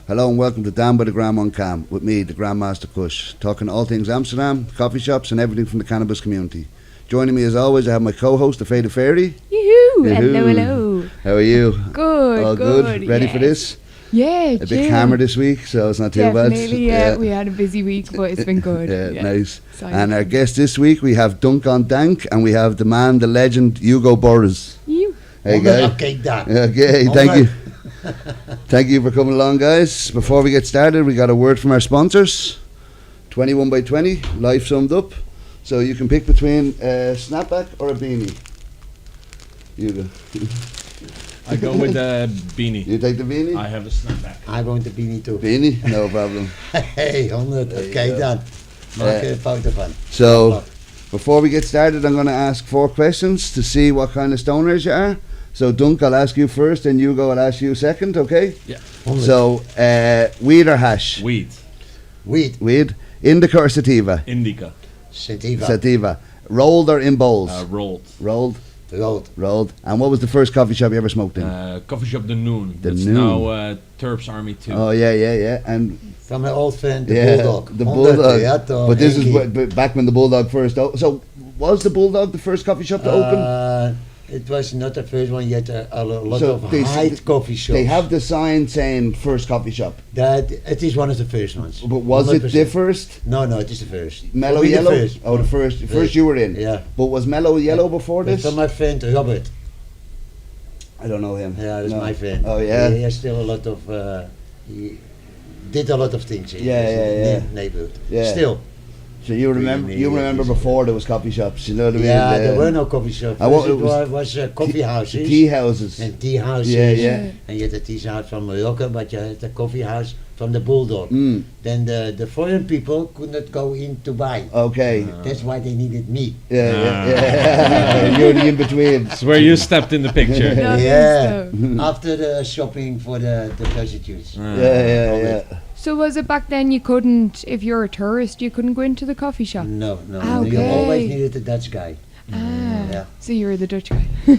Hello and welcome to Down by the Gram on Cam with me, the Gram Master Kush, talking all things Amsterdam, coffee shops and everything from the cannabis community. Joining me as always, I have my co-host, the Faded Fairy. Yoo-hoo! Hello, hello. How are you? Good, all good? Ready for this? Yeah, a bit calmer this week, so it's not too bad. Definitely, yeah. We had a busy week, but it's been good. Yeah, nice. Exciting. And our guest this week, we have DunkonDank, and we have the man, the legend, Hugo Broers. You. Hey, guys. Okay, Dan. Okay, thank you. Thank you for coming along, guys. Before we get started, we got a word from our sponsors. 21 by 20, life summed up. So you can pick between a snapback or a beanie. You go. I go with the beanie. You take the beanie? I have a snapback. I want the beanie too. Beanie? No problem. Hey, 100. Okay, Dan. Maak er een foto van. So, before we get started, I'm going to ask 4 questions to see what kind of stoners you are. So, Dunk, I'll ask you first, and Hugo, I'll ask you second, okay? Yeah. 100. So, weed or hash? Weed. Weed. Weed. Indica or sativa? Indica. Sativa. Sativa. Rolled or in bowls? Rolled. Rolled. Rolled. Rolled. And what was the first coffee shop you ever smoked in? Coffee shop The Noon. The It's Noon. now Terps Army 2. Oh, yeah. And From my old friend, the yeah, Bulldog. the 100, Bulldog. ja, toch, But this is Henkie. back when the Bulldog first opened. So, was the Bulldog the first coffee shop to open? It was not the first one yet. A lot So of they high s- coffee shops. They have the sign saying first coffee shop. That it is one of the first ones. But was it 100%. the first? No, it is the first. Mellow We the Yellow? first. Oh, the first you were in. Yeah. But was Mellow Yellow before It's this? from my friend Robert. I don't know him. Yeah, that's No. my friend. Oh, yeah? He has still a lot of. He did a lot of things in Yeah, his yeah. neighborhood. Yeah. Still. So you remember Really, before there was coffee shops, you know what I mean? Yeah, there were no coffee shops. I wa- First it it was was coffee houses. tea houses. And tea houses. Yeah. And you had the tea house from Morocco, but you had the coffee house from the Bulldog. Mm. Then the foreign people could not go in to buy. Okay. That's why they needed me. Yeah. You're the in between. It's where you stepped in the picture. No, Yeah. so. After the shopping for the prostitutes. Yeah. So was it back then you couldn't, if you're a tourist, you couldn't go into the coffee shop? No. Ah, You okay. always needed a Dutch guy. Ah, Yeah. so you were the Dutch guy. I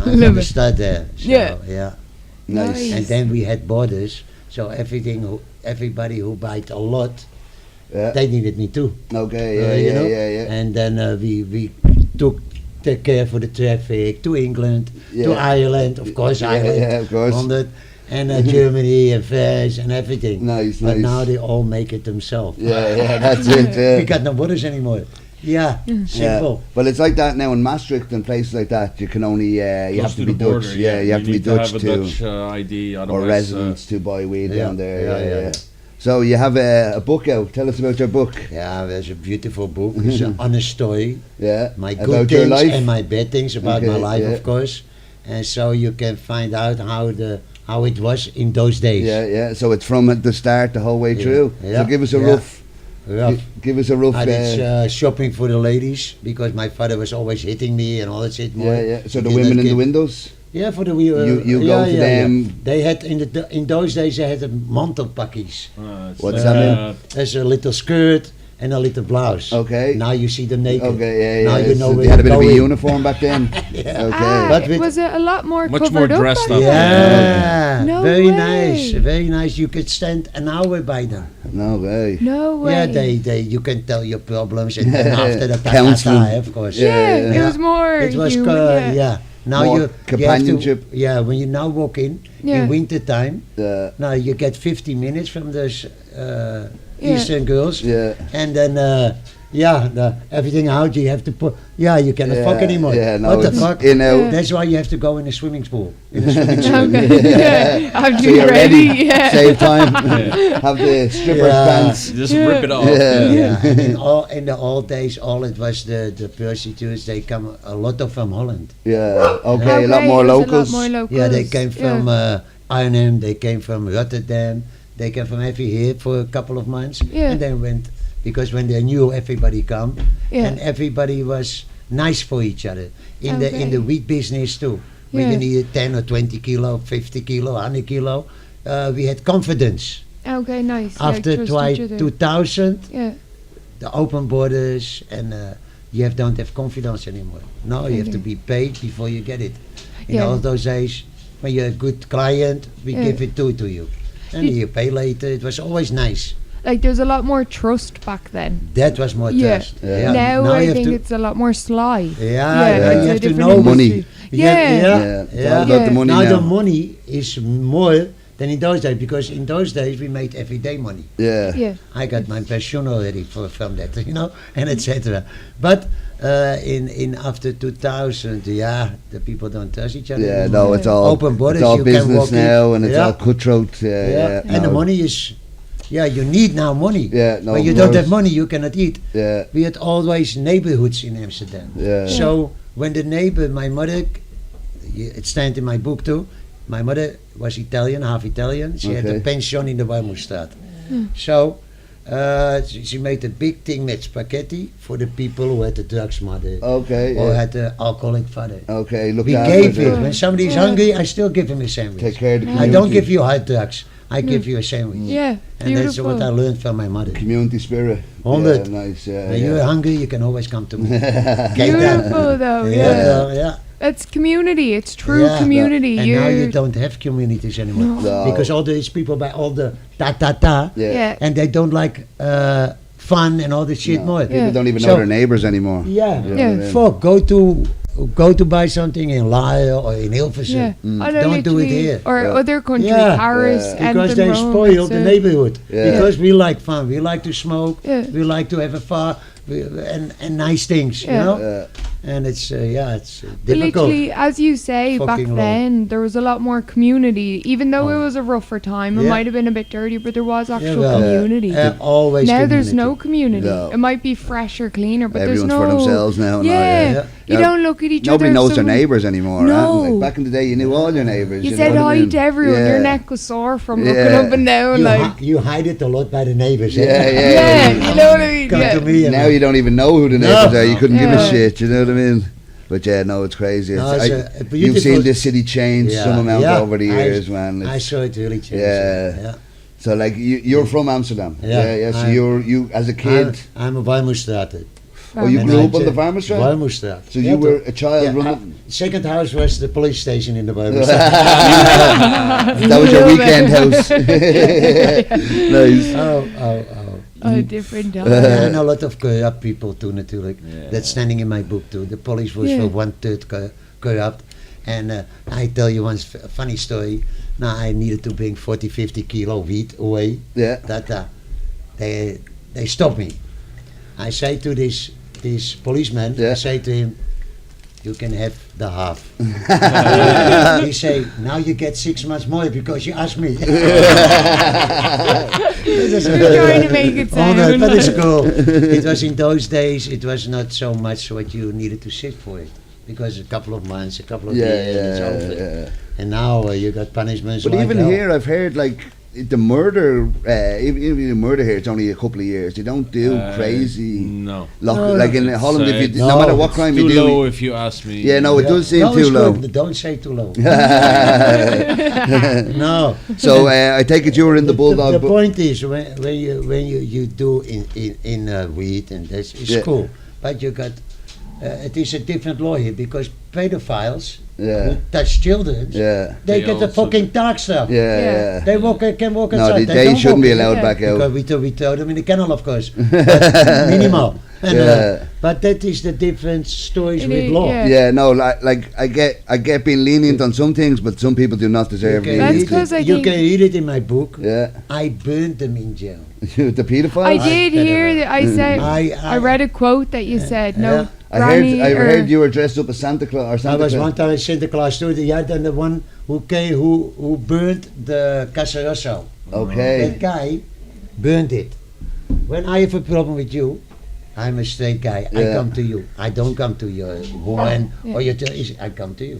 was Love from the it. start there. So, Yeah. yeah. Nice. And then we had borders, so everybody who bought a lot, Yeah. they needed me too. Okay. you know? Yeah. And then we took care for the traffic to England, Yeah. to Ireland, of course, Ireland, Yeah, of course. 100, and Germany and France and everything. Nice. But now they all make it themselves. Yeah. That's it. We got no borders anymore. Yeah, simple. Yeah. Well, it's like that now in Maastricht and places like that. You can only you have to be the Dutch. border, Yeah, you have to be need Dutch have to a Dutch ID, or otherwise, residents to buy weed yeah, down there. yeah, Yeah. So you have a book out. Tell us about your book. Yeah, there's a beautiful book. It's an honest story. Yeah. My about good your things life. and my bad things about my Okay, life, yeah. of course. And so you can find out how it was in those days. Yeah. So it's from the start the whole way Yeah, through. yeah, So give us a yeah. rough. Rough. Give us a rough. I did shopping for the ladies because my father was always hitting me and all that shit. Yeah. So He the did women not in the give- windows. Yeah, for the You go to them. They had in those days they had a mantelpakkies. What's that mean? There's a little skirt and a little blouse. Okay. Now you see them naked. Okay. Now Yeah. you know So where they had a you're bit of a going. uniform back then. Yeah. Okay. But with- was it a lot more Much covered more up dressed back up. then? Yeah, No very way. nice, very nice. You could stand an hour by them. No way. No way. Yeah, you can tell your problems and then after the Counseling. of course. Yeah, it was more It was human, yeah. Now More you have companionship. to, when you now walk in Yeah. winter time, Yeah. now you get 50 minutes from those Yeah. Eastern girls, Yeah. and then everything out you have to put. Yeah, you cannot fuck anymore. Yeah. No. What the it's fuck? in out. Yeah. That's why you have to go in a swimming pool. In a swimming pool. Okay. Yeah. Have to So be you're ready. ready. Yeah. Save time. Have the strippers Yeah. pants. Just Yeah. rip it off. Yeah. Yeah, and in the old days, all it was the prostitutes. They come a lot of from Holland. Yeah. Okay. A lot Okay, more it was locals. A lot more locals. Yeah, they came from Yeah. Arnhem. They came from Rotterdam. They came from every here for a couple of months, Yeah. and then went because when they knew everybody come, Yeah. and everybody was nice for each other in Okay. the wheat business too. We Yeah. didn't need 10 or 20 kilo, 50 kilo, 100 kilo. We had confidence. Okay, nice. After yeah, trust each other. 2000, Yeah. the open borders and you don't have confidence anymore. No, you have to Okay. be paid before you get it. In Yeah. all those days, when you're a good client, we Yeah. give it to you. and you pay later. It was always nice. Like there's a lot more trust back then. That was more Yeah. trust. Yeah. Now I you have think to- it's a lot more sly. Yeah, it's you a have to different know money. industry. You Yeah. get- Yeah, it's all about the money now now. the money is more than in those days, because in those days we made everyday money. Yeah. Yeah. I got my pension already from that, and etc. But in after 2000, the people don't trust each other. Yeah, anymore. no, it's all Open borders, It's all you can business walk in. now, and it's Yeah. all cutthroat. Yeah, And the no. money is, you need now money. Yeah, no, when you of don't course. have money, you cannot eat. Yeah, We had always neighborhoods in Amsterdam. yeah. So when the neighbor, my mother, it stands in my book too, my mother was Italian, half Italian. She had a Okay. pension in the Warmoesstraat. So she made a big thing with spaghetti for the people who had the drugs mother Okay, or yeah. had the alcoholic father. Okay, look We after gave it. it. When somebody is hungry, I still give him a sandwich. Take care of the I community. don't give you hard drugs. I give you a sandwich. Yeah. And that's Beautiful. what I learned from my mother. Community spirit. 100. Yeah, nice, yeah. When yeah. you're hungry, you can always come to me. Get that. Beautiful though. Yeah. Yeah. It's community. It's true Yeah. community. And now you You're- don't have communities anymore. No. Because all these people by all the ta-ta-ta, Yeah. Yeah. and they don't like fun and all this shit No, more. People Yeah. don't even know So- their neighbours anymore. Yeah. You know Yeah. what I mean? Fuck, go to buy something in Lyle or in Hilversum. Yeah. I know Don't do it literally- here. Or Yeah. other countries, Yeah. Paris, Yeah. Because Anthem, they Rome, spoil it's, the neighborhood. Yeah. Because we like fun, we like to smoke, Yeah. we like to have a fun, and nice things, Yeah. you know. Yeah. And it's it's But difficult. literally, as you say, back Fucking low. then there was a lot more community. Even though it Oh. was a rougher time, it Yeah. might have been a bit dirty, but there was actual well, community. Always. Now there's community. no community. No. It might be fresher, cleaner, but Everyone's there's no. for themselves now. and all, Yeah. Yeah. You Yeah. don't look at each Nobody other. knows if their someone- neighbours anymore. No. Huh? Like back in the day, you knew all your neighbours. You know said what I hi mean? to everyone. Yeah. Your neck was sore from Yeah. looking up and down. You, like, you hide it a lot by the neighbors. eh? Yeah, yeah. yeah, you know what I mean? Come Yeah. to me. And Now you don't even know who the neighbours are. You couldn't give a Yeah. shit. You know what I mean? But yeah, no, it's crazy. No, It's- it's a you've beautiful- seen this city change some amount over the years, man. I It's- saw it really change. Yeah. So like you're from Amsterdam. Yeah, Yeah. So I- you as a kid. I'm a Warmoesstraat. Oh, you And grew I up on the ju- Warmoesstraat? Warmoesstraat. So you were a child Yeah, running. second house was the police station in the Warmoesstraat. That was your Love weekend it. house. Nice. Oh. A different time. And a lot of corrupt people too, natuurlijk. Yeah. That's standing in my book too. The police was Yeah. for 1/3 corrupt. And I tell you one funny story. Now I needed to bring 40, 50 kilo weed away. Yeah. They stopped me. I say to this policeman, Yeah. I say to him, you can have the half. He say, now you get 6 months more because you asked me. You're trying to make it Oh, no, sound. but it's cool. It was in those days, it was not so much what you needed to sit for it. Because a couple of months, a couple of years, and it's over. Yeah. And now you got punishments But like even hell. here, I've heard like the murder. Even the murder here, it's only a couple of years. They don't do crazy. No. Like in Holland, So if you, no, no matter what it's crime Too you do. low if you ask me. Yeah, no, it does seem No, too it's low. good. Don't say too low. No. So I take it you were in the bulldog. The point is when you do in weed and this it's Yeah. cool, but you got it is a different law here because pedophiles Yeah. who touch children, Yeah. they They get the also fucking dark stuff. Yeah. They can walk No, outside. they don't shouldn't be walk. allowed Yeah. back Because out. we throw them in the kennel, of course. But minimal. And, Yeah. but that is the different stories It with is, law. yeah. Yeah, no, like I get being lenient on some things, but some people do not deserve You can That's read leniency. 'cause I you think- can read it in my book. Yeah. I burned them in jail. The paedophiles. I did I- hear that. I said I I read a quote that you said no. Yeah. I Granny heard or- you were dressed up as Santa Claus or I Santa was Claus. one time at Santa Claus too. Yeah, then the one who came, who burned the Casa Rosso. Okay. That guy burned it. When I have a problem with you, I'm a straight guy. I Yeah. come to you. I don't come to your woman or your. I come to you.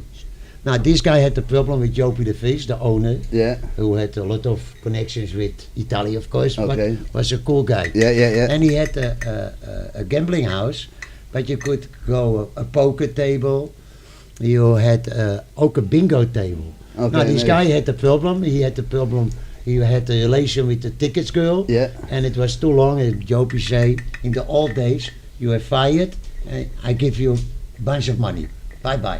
Now this guy had the problem with Jopie de Vries, the owner, Yeah. who had a lot of connections with Italy, of course, Okay. but was a cool guy. Yeah. And he had a gambling house, but you could go a poker table. You had ook a bingo table. Okay, Now this nice. guy had the problem. He had the problem. He had a relation with the tickets girl. Yeah. And it was too long. And Jopie say, in the old days, you are fired. And I give you a bunch of money. Bye bye.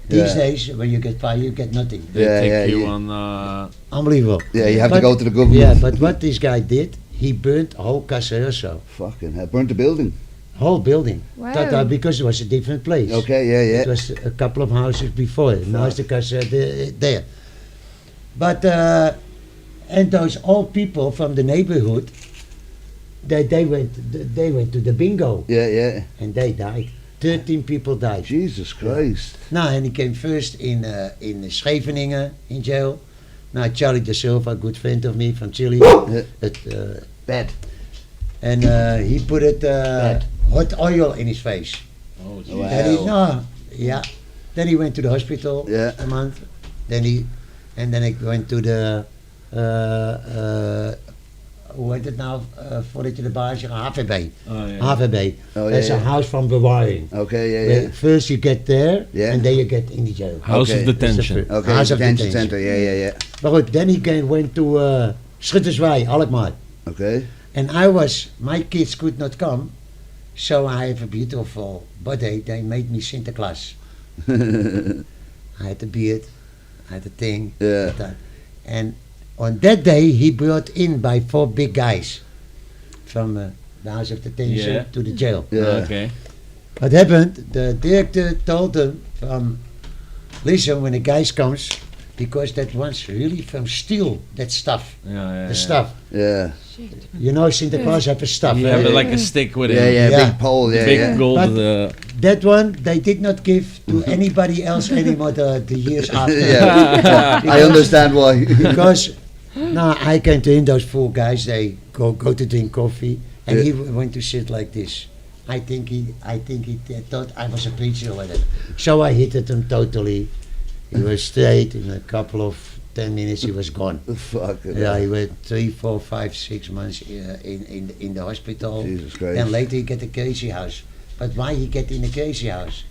These Yeah. days, when you get fire, you get nothing. They Yeah, take yeah, you yeah. on. Unbelievable. Yeah, you have to But- go to the government. Yeah, but what this guy did, he burnt a whole Casa also. Fucking hell. Burnt the building. Whole building. Wow. Because it was a different place. Okay, yeah, It yeah. was a couple of houses before. Now it's the Casa there. But, and those old people from the neighborhood, they went to the bingo Yeah, yeah. and they died. 13 people died. Jesus Christ. Now, and he came first in Scheveningen in jail. Now, Charlie De Silva, a good friend of me from Chile, Bad. and he put hot oil in his face. Oh, Wow. geez. Then he went to the hospital Yeah. a month. Then he went to the hoe heet het nou? Voordat je de baas zegt, HVB. Oh, yeah. HVB. Oh, That's yeah, a yeah. house from bewaring. Okay, yeah, Where yeah. first you get there, Yeah. and then you get in the jail. House Okay. of Detention. That's the Okay, House of detention detention. center. Yeah, yeah, yeah. But good, then he went to Schutterswijk, Alkmaar. Okay. And my kids could not come, so I have a beautiful body. They made me Santa Claus. I had a beard, I had a thing. Yeah. And on that day, he brought in by 4 big guys from the House of Detention Yeah. to the jail. Yeah. Okay. What happened? The director told them listen, when the guys comes, because that was really from steel, that stuff, Yeah, yeah. the stuff. Yeah. You know, Santa Claus have a stuff. You right? have like a stick with Yeah, it. yeah, Yeah. big pole. The Yeah, big yeah. gold. But- That one they did not give to anybody else anymore the years after. Yeah. I understand why. Because now I came to him, those 4 guys, they go to drink coffee, and Yeah. he went to sit like this. I think he thought I was a preacher or whatever. So I hit him totally. He was straight. In a couple of 10 minutes, he was gone. Fuck it. Yeah, he went 3, 4, 5, 6 months in the hospital. Jesus Christ. And later he get a crazy house. But why he get in a crazy house?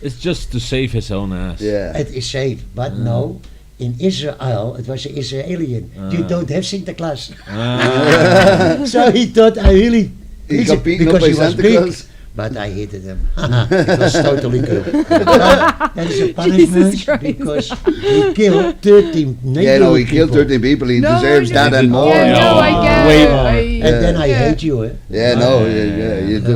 It's just to save his own ass. Yeah. It is safe, but no. In Israel, it was an Israeli. You don't have Santa Claus. Ah. So he thought I really He got beaten up because by he was Santa big. Claus. But I hated him. It was totally good. That is a punishment Christ. because he killed 13 Yeah, no, he killed people. 13 people. He No, deserves no. that and more. Yeah, no, I get Way it. more. And then I yeah. hate you, eh? Yeah, no, Yeah, yeah. You yeah.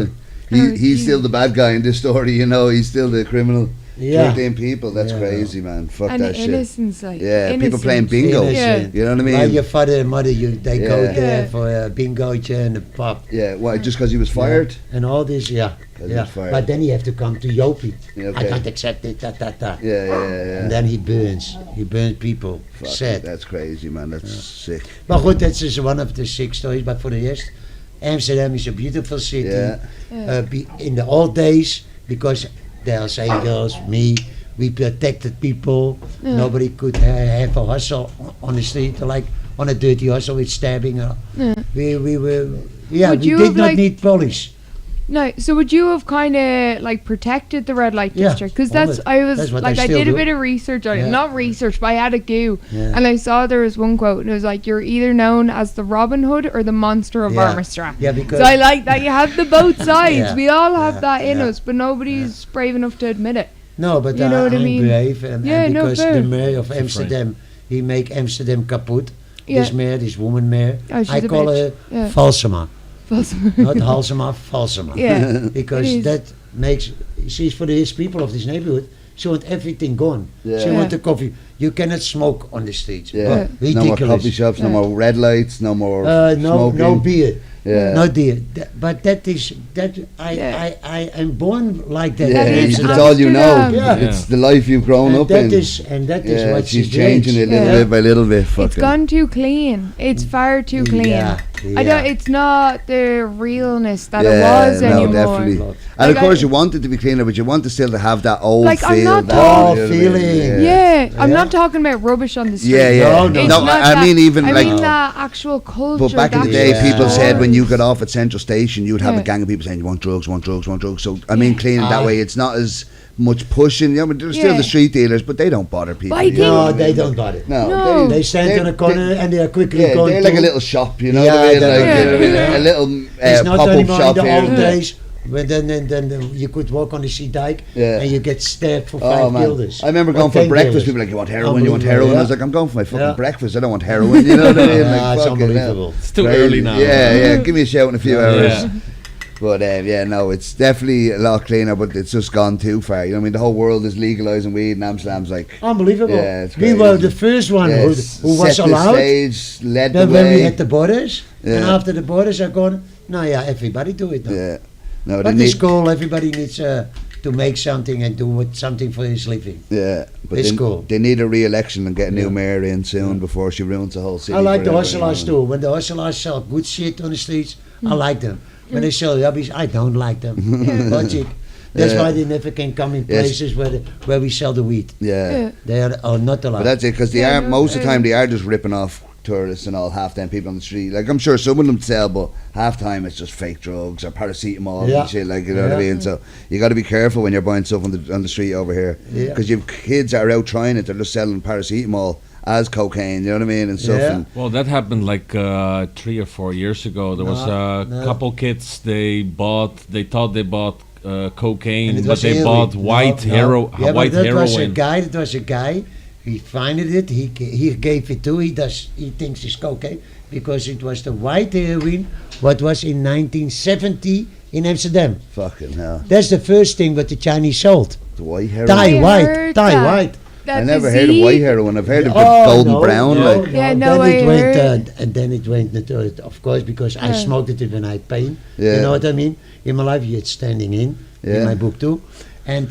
do. He's still the bad guy in this story, you know. He's still the criminal. Yeah. 13 people. That's Yeah. crazy, man. Fuck And that shit. innocence, like. Yeah, people innocence. playing bingo. Innocent. You know what I Like mean? your father and mother, they go Yeah. there Yeah. for a bingootje and a pub. Yeah, why? Just because he was fired? And all this, yeah. 'Cause he Yeah. was fired. But then you have to come to Jopie. Yeah, I okay. can't accept it, Yeah, yeah, yeah. And then he burns. He burns people. Fuck, Sad. that's crazy, man. That's sick. But good, that's just one of the 6 stories. But for the rest, Amsterdam is a beautiful city. Yeah. In the old days, because there are angels, me, we protected people. Yeah. Nobody could have a hustle on the street, like on a dirty hustle with stabbing. Yeah. We were, yeah, Would we you did have, not like- need police. No, so would you have kind of like protected the red light Yeah, district? Because all that's it. I was That's what like I I still did a do. bit of research on Yeah. it, not research, but I had a go, Yeah. and I saw there was one quote, and it was like you're either known as the Robin Hood or the monster of Yeah. Warmoesstraat. Yeah, because So I like that you have the both sides. Yeah. We all have Yeah. that in Yeah. us, but nobody's brave enough to admit it. no, but You know what I I'm mean? brave, and Yeah, no, because fair. the mayor of Different. Amsterdam, he make Amsterdam kaput. Yeah. This mayor, this woman mayor, Oh, she's I a call bitch. her Yeah. Falsema, False- not Halsema, Falsema. Yeah. Because It is. that makes, she's for these people of this neighborhood, she want everything gone. Yeah. She Yeah. want the coffee. You cannot smoke on the streets. Yeah. Well, No more ridiculous. coffee shops, no Yeah. more red lights, no more No, smoking. no beer. Yeah. No beer. But that is, that Yeah. I am born like that. Yeah, That in is it's all you know. Amsterdam. Yeah. It's the life you've grown and up that in. is Yeah, what she's she changing it drinks. little Yeah. bit by little bit. It's Fucking. gone too clean. It's far too clean. Yeah, I don't. yeah. It's not the realness that Yeah, it was no, anymore. definitely. Like And of I- course, you want it to be cleaner, but you want to still to have that old Like, I'm feel. not that, talking- you know what I mean? feeling. Yeah, I'm Yeah. not talking about rubbish on the street. Yeah, yeah. No, No, no. It's not I that- mean even I like. mean that actual culture. But back in the that day, Yeah. people said when you got stores. off at Central Station, you'd have Yeah. a gang of people saying, "You want drugs, want drugs, want drugs." So I mean, cleaning that Ah. way, it's not as much pushing. Yeah, but there's still Yeah. the street dealers, but they don't bother people. But I you know think- what No, I they mean? don't bother. No, No. They stand they're- on a corner and they are quickly Yeah, going they're like to- a little shop, you know Yeah, what I mean? they're Like, like- you know what I mean? Yeah. A little It's not pop-up anymore in shop the here. old days But then you could walk on the sea dike Yeah. and you get stabbed for Oh 5 man, guilders. I remember Or going for 10 breakfast. guilders. People were like, you want heroin? You want Unbelievable, heroin? I was yeah. like, I'm going for my fucking Yeah. breakfast. I don't want heroin. You know what I mean? Yeah, it's fucking hell. unbelievable. It's too Crazy. early now. Yeah, give me a shout in a few hours. Yeah. But yeah, no, it's definitely a lot cleaner, but it's just gone too far. You know what I mean? The whole world is legalising weed, and Amsterdam's like, Unbelievable. Yeah, it's We crazy. were the first one who set was the allowed. stage, led the Then when we way. had the borders, and Yeah. after the borders are gone, now yeah, everybody do it now. Yeah, no, they But it's need. cool. Everybody needs to make something and do something for his living. Yeah, but It's they, cool. they need a re-election and get a new Yeah. mayor in soon before she ruins the whole city. I like the forever, hustlers you know. too. When the hustlers sell good shit on the streets, I like them. When they sell rubbish, I don't like them. Logic. That's Yeah. why they never can come in Yes. places where we sell the weed. Yeah. They are not allowed. But that's it, because they Yeah, are no, most of the time they are just ripping off tourists and all, half them people on the street. Like, I'm sure some of them sell, but half time it's just fake drugs or paracetamol Yeah. and shit. Like, you know what I Yeah. mean? So you got to be careful when you're buying stuff on the street over here, Yeah. because you've kids that are out trying it. They're just selling paracetamol as cocaine. You know what I mean? And stuff. Yeah. And Well, that happened like 3 or 4 years ago. There was a No. couple kids. They thought they bought And cocaine, it but was they heroin. bought white No. Yeah, white but that was a heroin. guy. That was a guy. He finded it. He gave it to. He thinks it's cocaine because it was the white heroin. What was in 1970 in Amsterdam. fucking hell. That's the first thing what the Chinese sold. The white heroin. Thai I white. heard Thai that. white. I never heard of white heroin. I've heard of the Oh, golden no, brown. no, Like, Yeah, no. no, Then it I went, heard. and then it went into it, of course, because I Yeah. smoked it when I had pain. Yeah. You know what I mean? In my life, it's standing in Yeah. my book too, and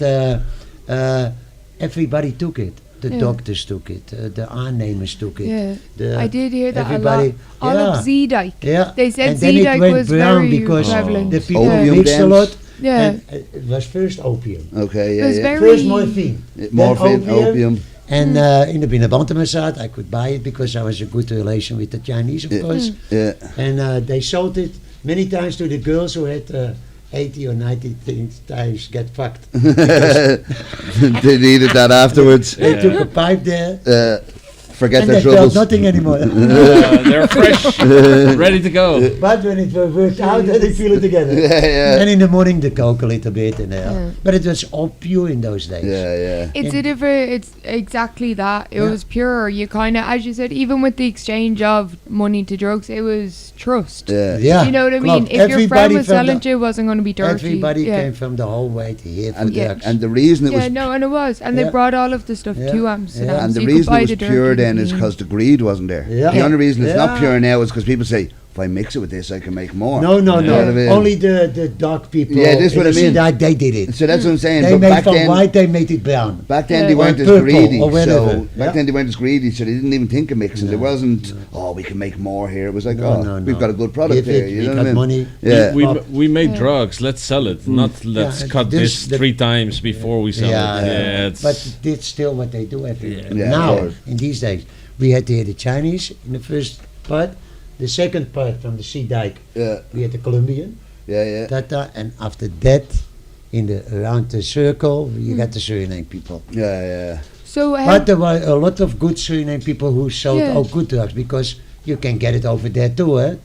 everybody took it. The Yeah. doctors took it. The aannemers took it. Yeah, The- I did hear that a everybody- lot. All yeah. of Z-Dike. Yeah. They said And then it Z-Dike went was brown very because prevalent. the people Opium mixed a dens. lot. Yeah. And it was first opium. okay, It yeah, was yeah. very- First morphine. then Morphine, opium. And in the Binnenbantenmazaat, I could buy it because I was a good relation with the Chinese, of Yeah. course. Yeah. And they sold it many times to the girls who had 80 or 90 times get fucked. They needed that afterwards. They took a pipe there Forget and their they felt troubles. nothing anymore. They're fresh, ready to go. But when it worked out, then they feel it together. Yeah, yeah. And in the morning, they coke a little bit. And, Yeah. But it was all pure in those days. Yeah, yeah. It's a different. It's exactly that. It Yeah. was pure. You kind of, as you said, even with the exchange of money to drugs, it was trust. Yeah. Yeah, You know what I mean? klopt. If your friend Everybody was from selling the- to you, it wasn't going to be dirty. Everybody yeah. came from the whole way to here for And, drugs. and the reason it Yeah, was no, and it was, and Yeah. they brought all of the stuff Yeah. to Amsterdam. Yeah. and so the you could reason buy it was the dirty pure then is bean. because the greed wasn't there. Yeah. The only reason it's not Yeah. pure now is because people say, if I mix it with this, I can make more. No, no, Yeah. no. You know what I mean? Only the dark people. Yeah, this in what I the mean. Sudan, they did it. So that's what I'm saying. They but made back from then, white, they made it brown. back then Yeah. they weren't Or as purple, greedy. or whatever. So back Yeah. then they weren't as greedy, so they didn't even think of mixing. There No, wasn't, oh, we can make more here. It was like, No, oh, no, we've no. got a good product Give here. it, You we know got what I mean? money. Yeah. We made Yeah. drugs. Let's sell it. Not let's Yeah, cut this- this 3 times before we sell it. Yeah. Yeah, it's, But it's still what they do everywhere. Yeah, of Now, course. in these days, we had here the Chinese in the first part. The second part from the Sea Dike, Yeah, we had the Colombian. yeah, yeah. And after that, around the circle, you got the Suriname people. Yeah, yeah. So But there were a lot of good Suriname people who sold Yeah. all good drugs because you can get it over there too, eh?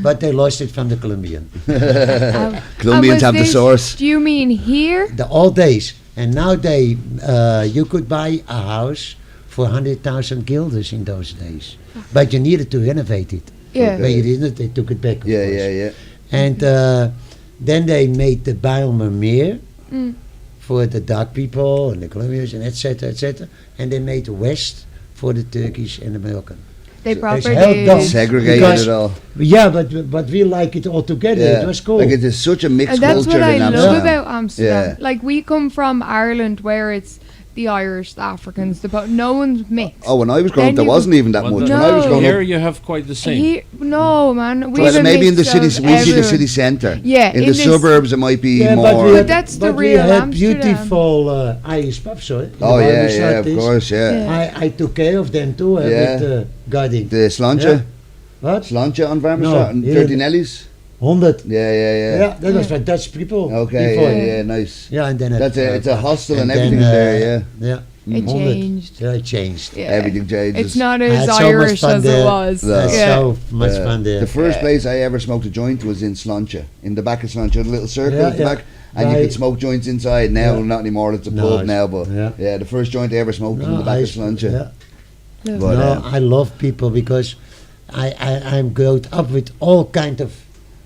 But they lost it from the Colombian. Colombians have the source. Do you mean here? The old days. And now you could buy a house for 100,000 guilders in those days. But you needed to renovate it. Yeah. When you didn't, they took it back. Of Yeah, course. yeah, yeah. And then they made the Bijlmermeer Mm. for the dark people and the Colombians and etc. etc. And they made the West for the Turkish and the Moroccan. They So proper it's held down. did. Segregated Because- it all. Yeah, but we like it all together. Yeah. It was cool. Like it is such a mixed And that's culture what I in love Amsterdam. about Amsterdam. Yeah. Like we come from Ireland, where it's the Irish, the Africans, no one's mixed. Oh, when I was growing up, Then there you- wasn't even that Well, much. the- When I was No. growing here up, you have quite the same. No, man. We well, have a maybe in the mix city, of we see the everyone. city centre. Yeah, In in the this- suburbs, it might be Yeah, more. But that's the but we real had Amsterdam. beautiful Irish pubs, sorry. Oh yeah, yeah, Warmoesstraat of is. course, yeah. Yeah. I took care of them too Yeah. with guarding. The Slantje, What? Slantje on Warmoesstraat, No, and yeah, 13 the- Nellies. 100. Yeah, yeah, Yeah, yeah. that was for Dutch people. Okay, before. yeah, yeah, nice. Yeah, and then That's it's a hostel and then, everything there, yeah. Yeah, It changed. Yeah, it changed. Yeah. Everything changes. It's not I as had so much Irish fun as there. it was. No. That's Yeah. so much fun there. The first place I ever smoked a joint was in Sláinte, in the back of Sláinte, a little circle Yeah, at the yeah. back, and you Right. could smoke joints inside. Now, Yeah. not anymore, it's a No, pub it's- now, but yeah. the first joint I ever smoked was in No, the back I of sp- Sláinte. yeah. Yeah. But, No, I love people because I'm growing up with all kind of.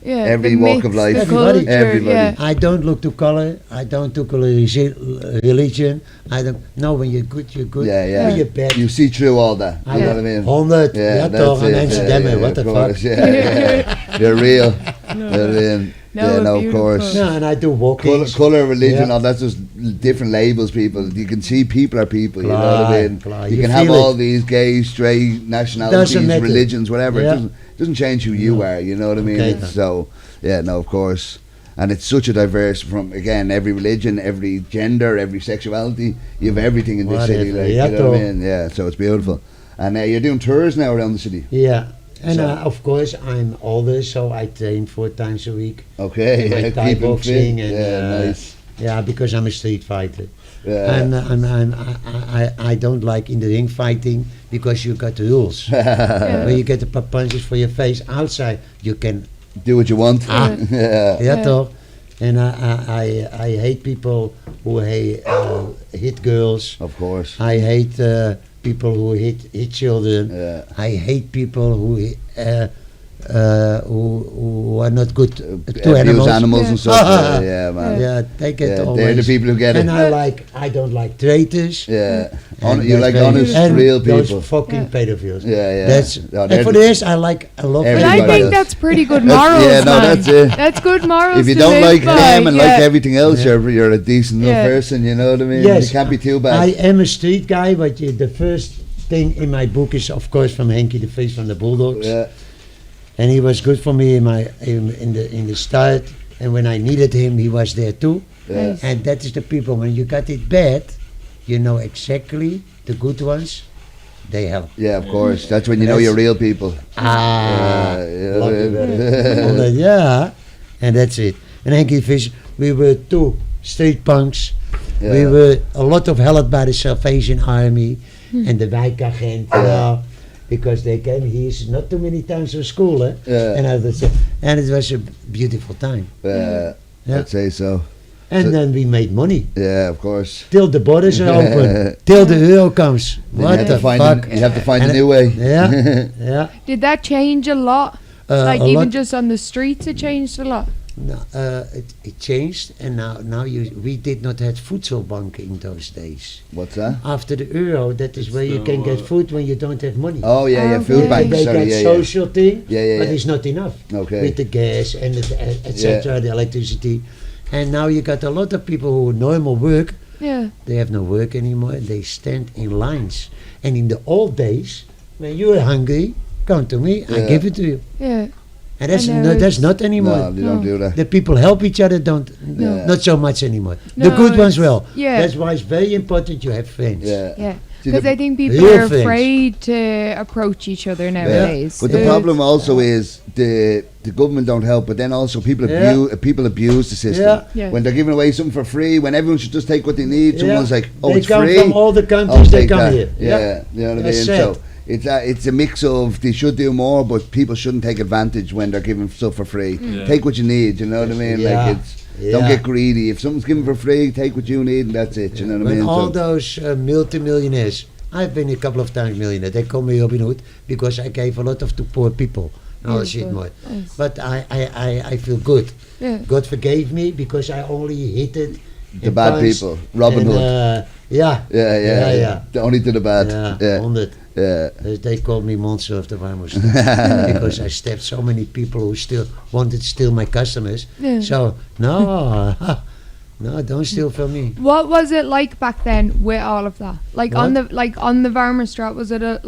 Yeah, Every the walk mix, of life. the Everybody. culture, Everybody. Yeah. I don't look to color. I don't look to religion. I don't know when you're good, you're good. Yeah. When you're bad. You see through all that, you know what I mean? 100. Yeah, toch, in it, Amsterdam. What the of fuck? course, yeah. You're real. You know what I mean? Of beautiful. course. No, and I do walking. Color, religion, Yeah. all that's just different labels. People, you can see people are people. You know what I mean? Klaar. You You can have feel all it. these gay, straight nationalities, Doesn't matter. religions, whatever. Yeah. It doesn't change who you No. are. You know what I mean? Okay. It's so of course. And it's such a diverse from again every religion, every gender, every sexuality. You have everything in this city. Whatever. Like, Yeah, you know what I toch. mean? Yeah. So it's beautiful. And you're doing tours now around the city. Yeah. And So- of course, I'm older, so I train 4 times a week. Okay. Like Thai keeping boxing fit. and, Yeah. Nice. Yeah, because I'm a street fighter. Yeah. And I don't like in the ring fighting because you got rules. When you get the punches for your face outside, you can. Do what you want. Ah. yeah. Yeah, toch? And I hate people who hit girls. Of course. I hate people who hit children. Yeah. I hate people who are not good to Abuse animals. animals and stuff. Ah. Yeah, man. Yeah, they get Yeah, always. they're the people who get and it. I don't like traitors. Yeah. And You that's like very- honest, and real those people. fucking Yeah. pedophiles. Yeah. That's No, and they're for the- this I love But I Everybody think does. that's pretty good That's- morals, yeah, no, man. that's it. That's good morals. If you to don't live like by, them and like yeah. everything else, Yeah. you're a decent enough Yeah. person. You know what I mean? Yes. You can't be too I bad. am a street guy, but the first thing in my book is of course from Henky the Face from the Bulldogs. Yeah. And he was good for me in the start, and when I needed him, he was there too. Yeah. And that is the people. When you got it bad, you know exactly the good ones. They help. Yeah, of course. That's when you know That's- you're real people. Yeah, love you very yeah. much. Yeah, and that's it. And Henky Fish, we were 2 street punks. Yeah. We were a lot of helped by the Salvation Army and the wijkagent. Because they came here not too many times to school, eh? Yeah. And it was a beautiful time. Yeah. Yeah. I'd say so. And So- then we made money Yeah, of course. till the borders are open, till the euro comes. Then What you have the to find fuck? you have to find a And new way. Yeah, yeah. Did that change a lot? Like a even lot. just on the streets, it changed a lot. No, it changed, and now we did not have voedselbanken in those days. What's that? After the euro, that is where you can get food when you don't have money. Oh yeah, Okay. food banks. They Sorry, got yeah, social thing, Yeah, but yeah. it's not enough Okay. with the gas and etc. The electricity, and now you got a lot of people who normal work. Yeah. They have no work anymore. They stand in lines. And in the old days, when you were hungry, come to me. I Yeah. give it to you. Yeah. And that's And now that's it's- not anymore. No, they don't No. do that. The people help each other, No. not so much anymore. No, the good ones it's- well. yeah. That's why it's very important you have friends. Yeah. Yeah. See, Because the- I think people Real are things. afraid to approach each other nowadays. But the It's- problem also is the government don't help, but then also people abuse the system. Yeah. Yeah. When they're giving away something for free, when everyone should just take what they need, someone's like, "Oh, they it's come free." from all the I'll countries. They take come that. here. Yeah, you know what I That's mean. sad. So it's a mix of they should do more, but people shouldn't take advantage when they're giving stuff for free. Yeah. Take what you need. You know what I mean? Yeah. Like don't Yeah. get greedy. If someone's giving for free, take what you need, and that's it. You know what I When mean? all So- those multimillionaires, I've been a couple of times millionaire. They call me Robin Hood because I gave a lot of to poor people. And all that shit more. Yes. But I feel good. Yeah. God forgave me because I only hit it. The in bad times people. Robin and, Hood. Yeah. Yeah. Only to the bad. Yeah. Yeah. 100. Yeah. They called me monster of the Warmoesstraat because I stabbed so many people who still wanted to steal my customers. Yeah. So no, no, don't steal from me. What was it like back then with all of that? Like on What? the Warmoesstraat, was it a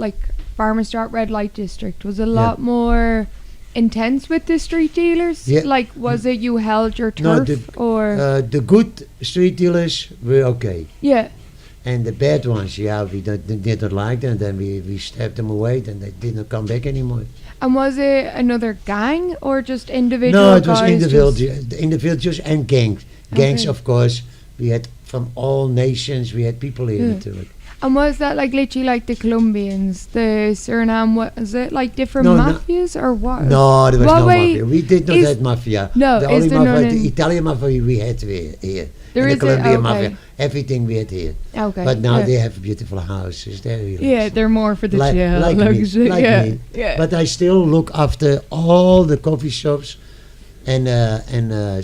Warmoesstraat red light district? Was it a lot more intense with the street dealers? Yeah. Like was it you held your No, turf or The good street dealers were okay. yeah. And the bad ones, we didn't like them. Then we stabbed them away. Then they didn't come back anymore. And was it another gang or just individual No, it was guys individuals and gangs. Gangs, Okay. of course. We had from all nations. We had people here Yeah. natuurlijk. And was that like literally like the Colombians, the Suriname? What is it like different No, no. mafias or what? No, there was What no way mafia. We did not is- have mafia. No, the is only there mafia, none the in- Italian mafia we had here. There and is the a- Colombian okay. mafia, everything we had here. Okay. But now yeah. they have beautiful houses. They're really Yeah, they're more for the like, chill. like me, luxury, like yeah. me. Yeah. But I still look after all the coffee shops and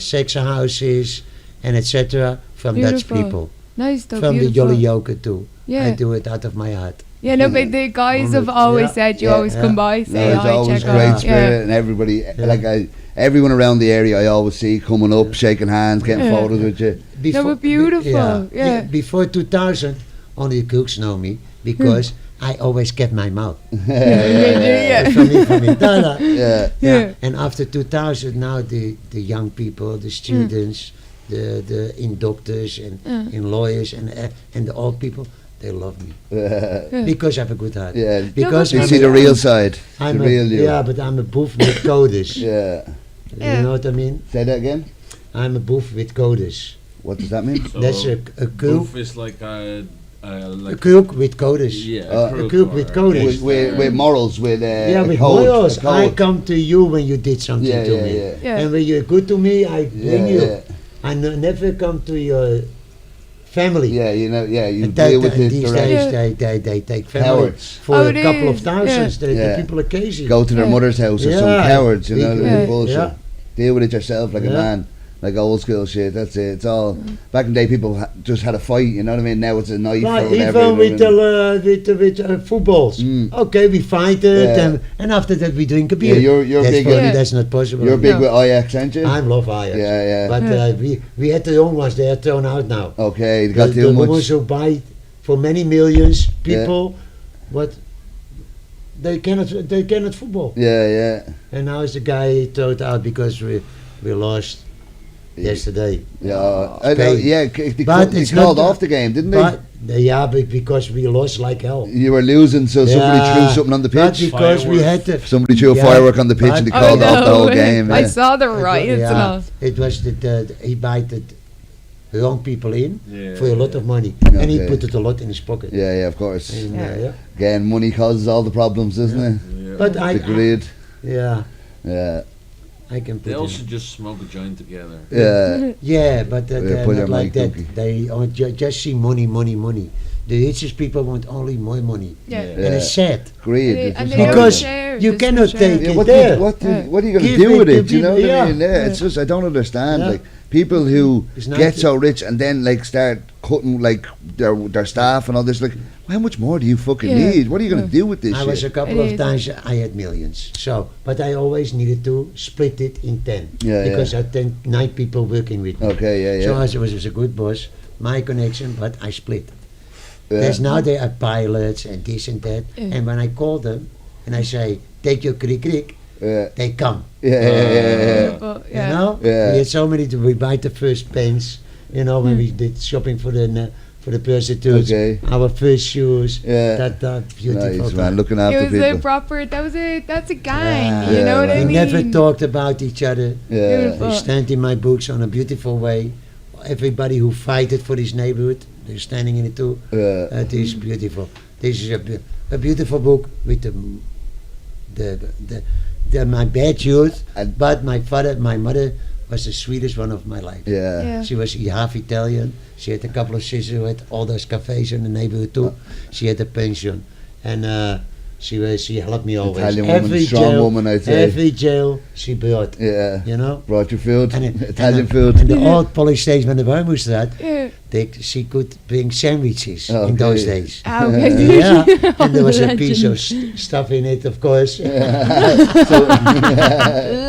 sex houses and etc. from Dutch Beautiful. people. Nice though. From the beautiful. Jolly Joker too. Yeah. I do it out of my heart. Yeah, no, but the guys have Yeah. always said you Yeah. always come by, No, say it's hi, always check great out. spirit, Yeah. and everybody, everyone around the area, I always see coming up, shaking hands, getting Yeah. photos with you. but beautiful, yeah. Before 2000, only the cooks know me because I always kept my mouth. Yeah. From me. Da-da. Yeah. Yeah. And after 2000, now the young people, the students, the in doctors and in lawyers and the old people, they love me because I have a good heart. Yeah. Because You I'm see a- the real side, I'm the a, real you. yeah, but I'm a boof with coders. Yeah. Yeah. You know what I mean? Say that again. I'm a boof with coders. What does that mean? So That's a cook. Boof is like A like cook with coders. yeah, a cook with coders. With morals, with Yeah, a with code, morals. a code. I come to you when you did something Yeah, to yeah, me. yeah. Yeah. And when you're good to me, I bring you. Yeah, I never come to your family. yeah, you know, yeah, you And deal with it these direct. days, they take family Cowards. for Oh, a it couple of is, thousands. yeah. The Yeah. people are crazy. Go to their Yeah. mother's house or some Yeah. cowards, you know, Yeah. the bullshit. Yeah. Deal with it yourself like a Yeah. man, like old school shit. That's it. It's all back in the day. People just had a fight. You know what I mean? Now it's a knife Right, or whatever. even with footballs. Mm. Okay, we fight it, Yeah. and after that we drink a Yeah, beer. you're that's big. probably- Yeah. That's not possible. You're big No. with Ajax, aren't you? I love Ajax. Yeah, yeah. But we had the young ones. They are thrown out now. Okay, they got the too ones much. who buy for many millions people, what they cannot football. Yeah, yeah, And now is the guy thrown out because we lost yesterday. yeah. Spain. Yeah, they it's called not- off the game, didn't they? But because we lost like hell. You were losing, so somebody threw something on the But pitch. because we had to. Somebody threw a Yeah, firework on the pitch and they but- called I off the whole know. game. I Yeah. saw the riots and all. It was he invited wrong people in Yeah, for a lot of money, Okay. and he put it a lot in his pocket. Yeah, yeah, of course. And, Yeah. Again, money causes all the problems, doesn't it? But I, The greed. yeah, Yeah, I can put They all it. should just smoke a joint together. yeah. Yeah, but they're put your not like mic, that. donkey. They just see money. The richest people want only more money, Yeah. and it's sad. Greed. And It's they just never Because share, you just cannot share. take Yeah, it what, there. what are you going to Give do it with to it? You know people, what I yeah. mean? Yeah, it's just I don't understand. Yeah. Like people who It's not get the- so rich and then like start cutting like their staff and all this. Like, how much more do you fucking Yeah. need? What are you going to Yeah. do with this I was a shit? couple It of is. times I had millions. So, but I always needed to split it in 10 Yeah, because yeah. I had 9 people working with me. Okay, yeah, So yeah. I was a good boss, my connection, but I split. Yeah. There's now they are pilots and this and that, Yeah. and when I call them and I say take your crick, Yeah, they come. yeah, yeah, yeah. But, You yeah. know, Yeah. we had so many. We buy the first pens. You know, when we did shopping for the prostitutes, Okay. our first shoes. Yeah. That beautiful. Nice, time. man. Looking It after was a people. proper. That's a gang. Yeah. You know what Yeah, I We mean? never talked about each other. Yeah. Beautiful. They stand in my books on a beautiful way. Everybody who fighted for this neighborhood, they're standing in it too. Yeah. It is beautiful. This is a beautiful book with my bad youth, And- but my mother was the sweetest one of my life. Yeah. Yeah. She was half Italian. She had a couple of sisters who had all those cafes in the neighborhood too. She had a pension, and she helped me always. Italian woman, strong woman, I'd say. Every jail she brought. Yeah. You know. Brought your food, And Italian and, food. And the old police station on the Warmoesstraat, Yeah. she could bring sandwiches in Okay. those days. Ah, okay. Yeah, and there was a piece of Legend. stuff in it, of course.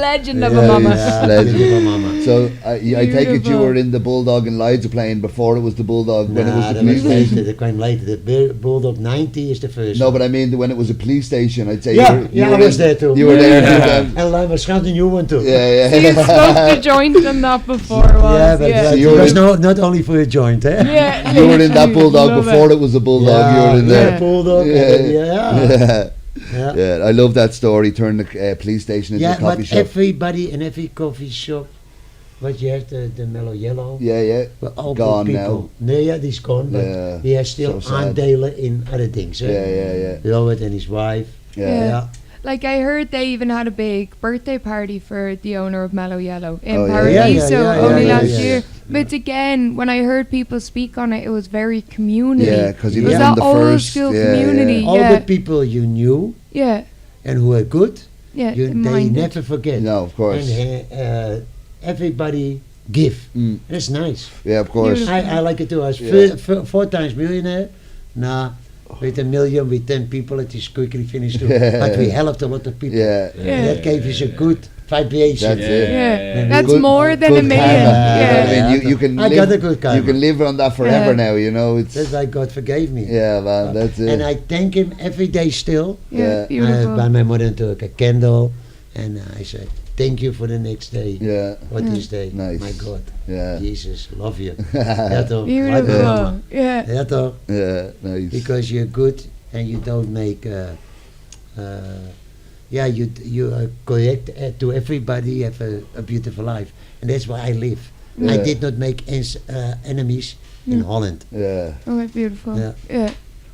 Legend of Yeah, a mama. yeah. Legend of a mama. So I take it you Beautiful. were in the Bulldog and Lides playing before it was the Bulldog, when it was the that police was later. station. That came later. The Bulldog 90 is the first. No, but I mean when it was a police station, I'd say Yeah, you were, yeah, you I were was in- there too. You were there too. Yeah. then. And Warmoesstraat, a new one too. Yeah, So you yeah. smoked a joint and that before was. Yeah, but yeah. So you it were was in- not only for a joint, eh? Yeah, You were in that literally. Bulldog Love before it. it was a Bulldog. You were in yeah, there. Yeah. Bulldog. Yeah. Yeah. Yeah. Yeah. I love that story. Turn the police station into Yeah, a coffee but shop. everybody in every coffee shop what you have, the mellow yellow. Yeah. Well, all Gone good people. No, yeah, he's gone, but Yeah, he has still so sad. aandelen in other things. Yeah. Robert and his wife. Yeah. Like I heard they even had a big birthday party for the owner of Mellow Yellow in Oh, yeah. Paradiso only yeah, last yeah. year. But again, when I heard people speak on it, it was very community. Yeah, because he it was was on that the old first. school yeah, community. All Yeah. the people you knew Yeah, and who were good, yeah. they minded. never forget. No, of course. And everybody give. Mm. That's nice. Yeah, of course. Beautiful. I like it too. I was Yeah. 4 times millionaire. Nah, with 1 million, with 10 people, it is quickly finished too. Yeah. But we helped a lot of people. Yeah. Yeah. That gave us a good vibration. That's it. Yeah, And that's Good- more than good a million. karma. Yeah. You know what I mean? You can I live, got a good karma. You can live on that forever Yeah. now, you know. It's That's why God forgave me. yeah, man. That's it. And I thank Him every day still. Yeah, Yeah. beautiful. By my mother took a candle, and I said, "Thank you for the next day." yeah, What Yeah. is day? Nice. My God, yeah, Jesus, love you. Ja toch? Beautiful. Yeah. Ja toch? yeah. Nice. Because you're good and you don't make. You are correct to everybody. Have a beautiful life, and that's why I live. I Yeah. did not make enemies in Yeah. Holland. Yeah, Oh, beautiful. Yeah. Yeah.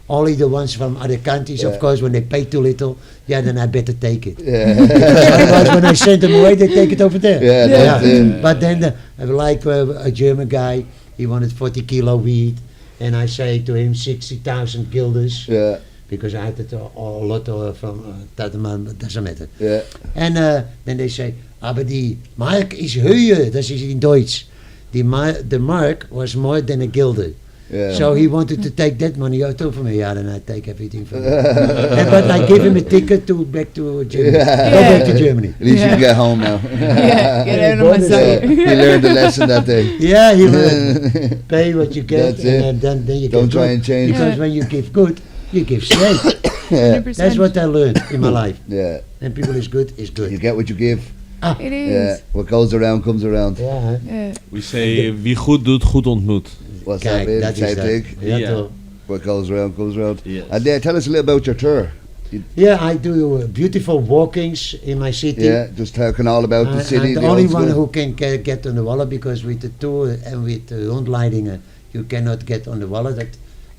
Only the ones from other countries, Yeah. of course, when they pay too little, then I better take it. yeah, Because otherwise, when I send them away, they take it over there. yeah. That's it. But then, like a German guy, he wanted 40 kilo weed, and I say to him 60,000 guilders, Yeah, because I had it a lot from Tateman, but doesn't matter. yeah, And then they say, aber die Mark is höher, dat is in Deutsch. The mark was more than a guilder. yeah. So he wanted to take that money out from me, then I take everything from him. But I give him a ticket to back to Germany. Yeah. Go back to Germany. At least you can get home now. Yeah, get out of my bonus, Yeah, sight. you learned the lesson that day. Yeah, he will pay what you get, That's it. and then you Don't give try good. and change. Because Yeah. when you give good, you give straight. Yeah, 100%. That's what I learned in my life. yeah. And people is good, is You good. get what you give. It is. Yeah, what goes around comes around. Yeah, hè. Yeah. We say, wie goed doet, goed ontmoet. What's Kijk, that? Mean? dat is Same dat. thing. Ja, Ja. toch. What goes around comes around. Yes. And tell us a little about your tour. Yeah, I do beautiful walkings in my city. Yeah, just talking all about the city. I'm the the only old one school. who can get on the wallet, because with the tour and with the rondleidingen, you cannot get on the wallet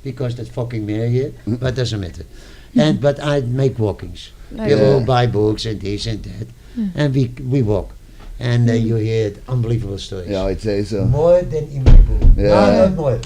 because that's fucking meer here, but doesn't matter. But I make walkings. Like, We will Yeah. buy books and this and that, and we walk, and you hear unbelievable stories. Yeah, I'd say so. More than in my book. Yeah. No, not more.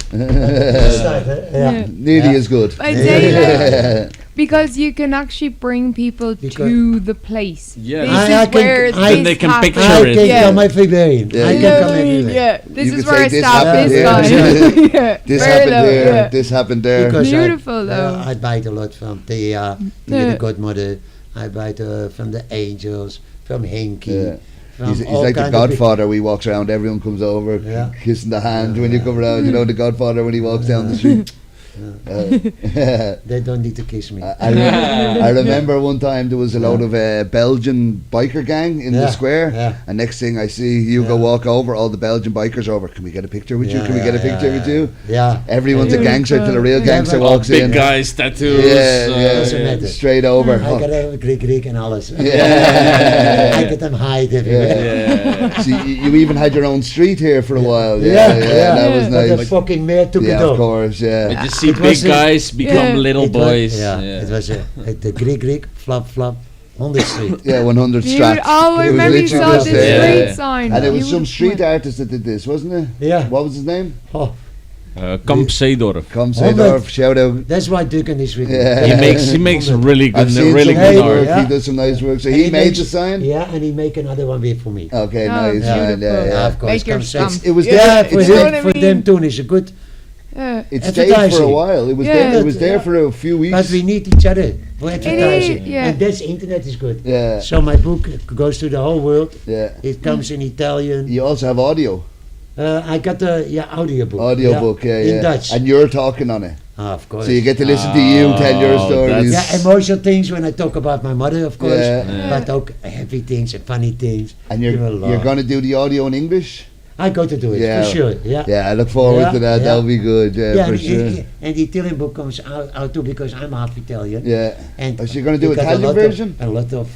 Start, hè? Yeah. Yeah. Nearly Yeah. as good. I'd say like, because you can actually bring people Because- to the place. Yeah. This I is can- where I- this Then they can happened. picture I it. can Yeah. come everywhere. Yeah. I You can know come what I mean? everywhere. Yeah, this You is could where I say this stopped happened this here. guy. Yeah, This very happened low, there. yeah. This happened there. Because Beautiful, though. I buy a lot from Thea, Yeah. the godmother. I buy from the angels, from Henky. Yeah. From He's all like the kind of Godfather. We walks around, everyone comes over, Yeah. kissing the hand when you come around. You know the Godfather when he walks down the street. They don't need to kiss me. I remember one time there was a load of Belgian biker gang in the Yeah, square, yeah. and next thing I see Hugo Yeah. walk over, all the Belgian bikers over. Can we get a picture with you? Yeah, Can we get a yeah, picture yeah, with you? Yeah. Everyone's a Yeah. gangster till a real Yeah, gangster but- walks Big in. guys, tattoos. Yeah, yeah. Doesn't matter. Straight over. I got a Greek and alles. Yeah. I get them hide everywhere. Yeah. See, you even had your own street here for a while. Yeah, that was But nice. the fucking mayor took Yeah, it of off. course, yeah. But you see It big was a- guys become Yeah. little It was- boys. Yeah, it was the Greek, flap, 100 Street. Yeah, 100 Dude, Strat. oh, I It was remember you literally saw just the there. street Yeah. sign. And it was You some would- street artist that did this, wasn't it? Yeah. What was his name? Oh, Kamp Zeedorf. Come say 100. Dorf, shout out. that's why Duncan is with me. Yeah. He makes really I've good, seen really some good nice art. work. Yeah. He does some nice work. So And he he made makes- the sign? Yeah, and he make another one here for me. Okay, Oh, nice. beautiful. Yeah. of course. Make your come say- stamp. It was Yeah, there. for, It's you know him, what I for mean? them too, is a good. Yeah. It stayed for a Advertising. while. It was Yeah. there. It was there Yeah. for a few weeks. But we need each other for advertising. yeah. And that's internet is good. Yeah, So my book goes to the whole world. yeah. It comes in Italian. You also have audio I got a audiobook. book, yeah, In yeah. Dutch. And you're talking on it, Of course. so you get to listen to you tell your Oh, stories. yeah, emotional things when I talk about my mother, of course. Yeah. Yeah. But also happy things and funny things. And You will you're laugh. gonna do the audio in English. I go to do it Yeah. for sure. Yeah. Yeah, I look forward Yeah, to that. yeah. That'll be good. Yeah, for and, sure. and the Italian book comes out too because I'm half Italian. Yeah. And Oh, so you're gonna do you got Italian a lot version? Of, a lot of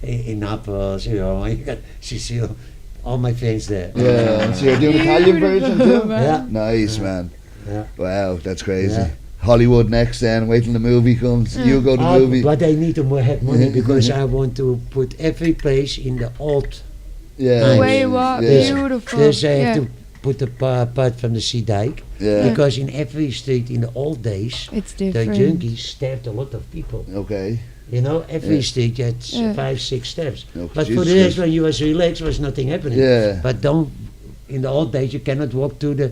in Naples, you know. You got Sicily, all my friends there. Yeah. So you're doing Italian version Beautiful, too? man. Yeah. Nice, man. Yeah. Wow, that's crazy. Yeah. Hollywood next then, wait till the movie comes. You go to the movie. But I need to have money because I want to put every place in the old. Yeah. Way what Yeah. beautiful. There's I have Yeah. to put the part from the Sea Dike. Yeah. Because in every street in the old days, It's the different. junkies stabbed a lot of people. Okay. You know, every Yeah. street you had Yeah. 5-6 steps. Oh, But Jesus for the rest, Christ. when you was relaxed, was nothing happening. Yeah. But in the old days, you cannot walk to the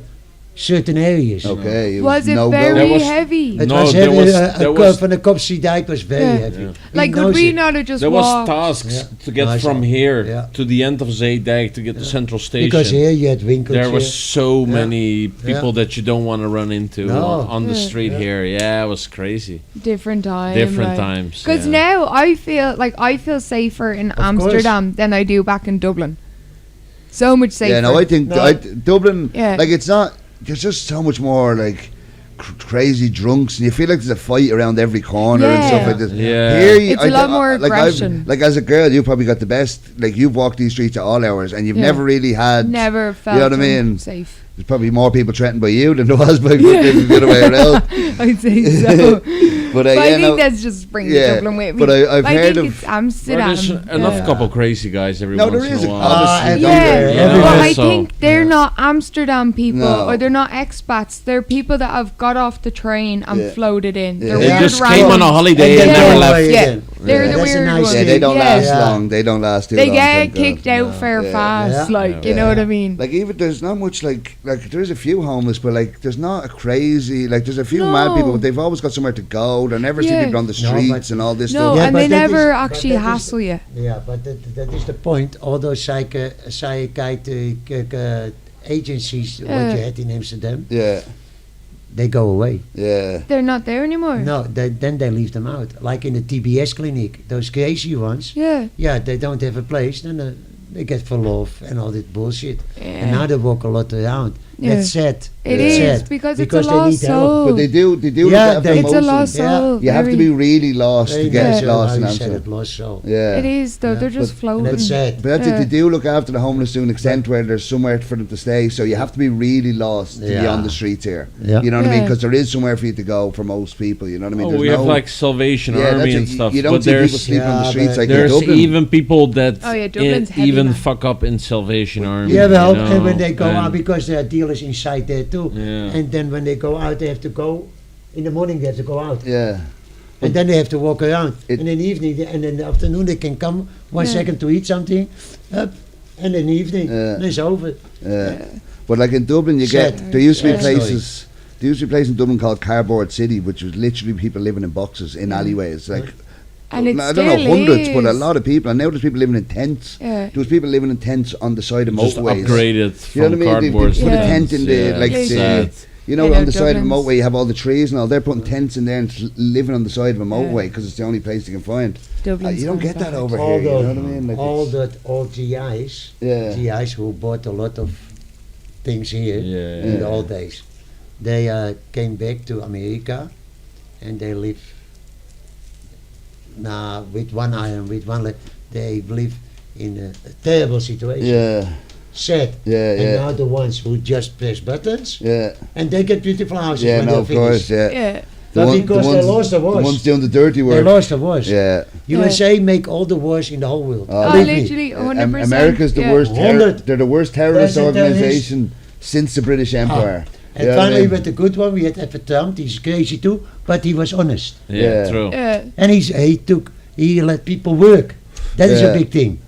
certain areas. Okay. Was it no very go. There was- heavy? It No, was there heavy. was- A there curve was- from the Kopsie Dijk was very Yeah. heavy. Yeah. He Like, could knows we it. not have just There was walked? tasks Yeah. to get Nice from one. here Yeah. to the end of Zeedijk to get to Central Station. Because here you had winkels. There was here. so Yeah. many people that you don't want to run into No. on the Yeah. street Yeah. here. Yeah, it was crazy. Different time. Different like. times. Because yeah. now I feel safer in Amsterdam than I do back in Dublin. So much safer. Yeah, no, I think No. Dublin, Yeah. like it's not, there's just so much more like crazy drunks and you feel like there's a fight around every corner and Yeah. stuff like this. Yeah. Here It's a lot more like aggression. like as a girl, you probably got the best, like you've walked these streets at all hours and you've Yeah. never really had, Never felt you know what I mean? safe. There's probably more people threatened by you than there was by the other way around. I'd say so. But, But I yeah, think no, that's just bringing yeah, Dublin with me. but I've I heard think of- it's Well, Amsterdam. there's enough yeah. couple crazy guys every No, once there in is a a- while. obviously, Yeah, everywhere. but I So- think they're not Amsterdam people, No. or they're not expats. They're people that have got off the train and Yeah. floated in. Yeah. They're They They weird just randoms. came on a holiday and then never go left. away. Yeah. They're the That's a weird nice ones. yeah, thing. they don't Yeah. last Yeah. long. They don't last too They long. get thank God. kicked out No. fair Yeah. fast, Yeah. like, you Yeah. know what I mean? Like even there's not much like there is a few homeless, but like there's not a crazy like there's a few mad No. people, but they've always got somewhere to go. They're never see Yeah. people on the No, streets but- and all this No, stuff. Yeah, and but they that is- never but actually that is- hassle you. Yeah, but that is the point. All those psychiatric agencies, what Yeah. you had in Amsterdam, Yeah, they go away. yeah, They're not there anymore. No, then they leave them out. Like in the TBS clinic, those crazy ones, Yeah. they don't have a place, then they get full off and all that bullshit. And Yeah. now they walk a lot around. Yeah. That's sad. It That's is sad. because it's Because a they lost need help. soul. but they do Yeah, look after they- It's a most lost of them. soul. You have to very. be really lost to Very get nice lost how in you said Amsterdam. it, lost soul. Yeah. It is though. Yeah. They're just And floating. that's sad. But that's it, Yeah. they do look after the homeless to an extent where there's somewhere for them to stay. So you have to be really lost to be Yeah. on the streets here. Yeah. You know what I mean? Yeah. Because there is somewhere for you to go for most people. You know what I mean? Oh, There's we have no- like Salvation Yeah, Army that's and it. stuff. You don't but see people there's sleeping on the Yeah, streets but like in there's Dublin. even people that Oh, yeah, Dublin's heavy, even man. fuck up in Salvation Army. Yeah, well, you know, and when they go and- out, because there are dealers inside there too. Yeah. And then when they go out, they have to go, in the morning they have to go out. Yeah. And then they have to walk around. It- And in the evening, and in the afternoon they can come 1 second Yeah. to eat something, up, and in the evening, Yeah. and it's over. Yeah. But like in Dublin, you Sad. get there used to be Sad story. places. There used to be a place in Dublin called Cardboard City, which was literally people living in boxes in alleyways. Like And it I don't know still hundreds, but a is. lot of people. And now there's people living in tents. Yeah. There was people living in tents on the side of just motorways. upgraded You know from what I mean? They cardboard. put Yeah. a tent in the Yeah, like it's the, sad. you know, I know on the side of a Dublin's- motorway you have all the trees and all. They're putting tents in there and living on the side of a motorway because it's the only place you can find. Dublin's You don't gone get that back. over all here. You the, know what I mean? Like all it's- that old GIs, Yeah. GIs who bought a lot of things here Yeah, in yeah. the old days, they came back to America, and they live now with one eye and with one leg. They live in a terrible situation. Yeah, Sad. yeah, And yeah, now the ones who just press buttons yeah, and they get beautiful houses yeah. when No, they're of course, finished. yeah. Yeah. But because they lost the the wars. ones doing the dirty They work. lost the wars. Yeah. USA make all the wars in the whole world. Oh, Oh, Believe me. literally, 100%. America's the yeah. worst. 100. They're the worst terrorist That's a organization since the British Empire. And You know what I finally, mean? with the good one, we had Ever Trump. He's crazy too, but he was honest. Yeah, Yeah. true. Yeah. And he let people work. That is Yeah. a big thing.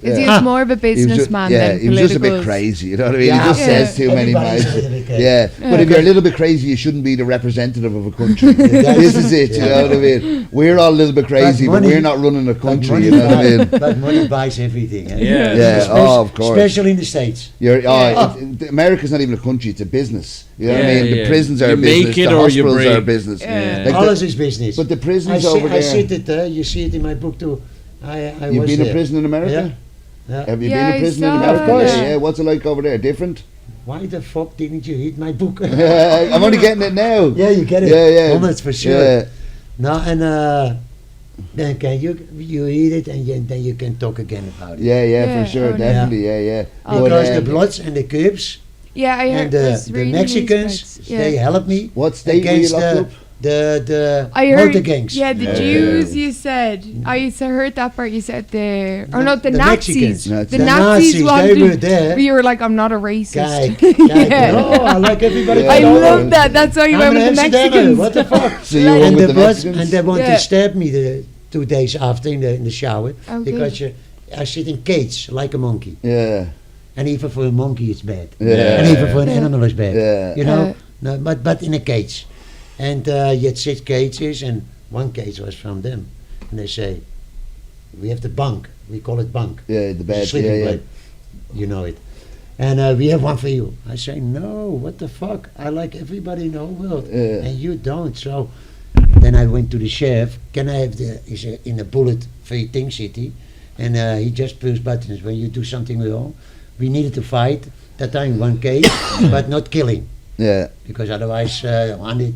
Because Yeah. he's more of a He was businessman yeah, than he was just a bit political. crazy. You know what I mean? Yeah. He just Yeah. says too many Everybody's nice. a little bit crazy. Yeah, but if you're a little bit crazy, you shouldn't be the representative of a country. This is it. You know what I mean? We're all a little bit crazy, but money- we're not running a country. money You know what I mean? But money buys everything. Eh? Yeah. Yeah. Oh, of course. Especially in the States. You're, Yeah. America's not even a country; it's a business. You know what I Yeah, mean? The yeah. prisons are You a business. make it The or you hospitals are a break. business. Yeah. Like All the- is his business. but the prisons I over I see there. it. You see it in my book too. I You've was been there. in prison in America? Yeah. Have you Yeah, been I in prison in saw America? Of course. Yeah, yeah. What's it like over there? Different? Why the fuck didn't you read my book? I'm only getting it now. Yeah, you get it. Yeah, yeah. Moments for sure. Yeah. No, and then can you eat it and then you can talk again about it. Yeah, Yeah, for sure, oh, definitely, yeah. Oh, Because But, the Bloods and the Cubs Yeah, I heard and was the reading Mexicans, these bits. they helped me what state were you against locked up? the I heard, motor gangs. yeah, the Yeah. Jews. You said I heard that part. You said the or no, the The Nazis. Mexicans. The The Nazis Nazis, wanted. they were there. You were like, I'm not a racist. Kijk, no, I like everybody. Yeah, I from love Holland. that. That's why you I'm went an with the Amsterdammer, Mexicans. what the fuck? So you were And with the the Bloods, Mexicans? and they want Yeah. to stab me the 2 days after in the shower Okay. because I sit in cage like a monkey, Yeah, and even for a monkey it's bad, Yeah. and even for an animal it's bad. yeah. You know, no, but in a cage, and you had 6 cages, and one cage was from them, and they say, we have the bunk, we call it bunk, Yeah, the bed, sleeping yeah. bed, you know it, and we have one for you. I say, no, what the fuck? I like everybody in the whole world, Yeah. and you don't. So then I went to the chef. Can I have is in a bullet-free thing city, and he just pushed buttons. When you do something wrong, we needed to fight. That time 1 case, but not killing, Yeah, because otherwise 100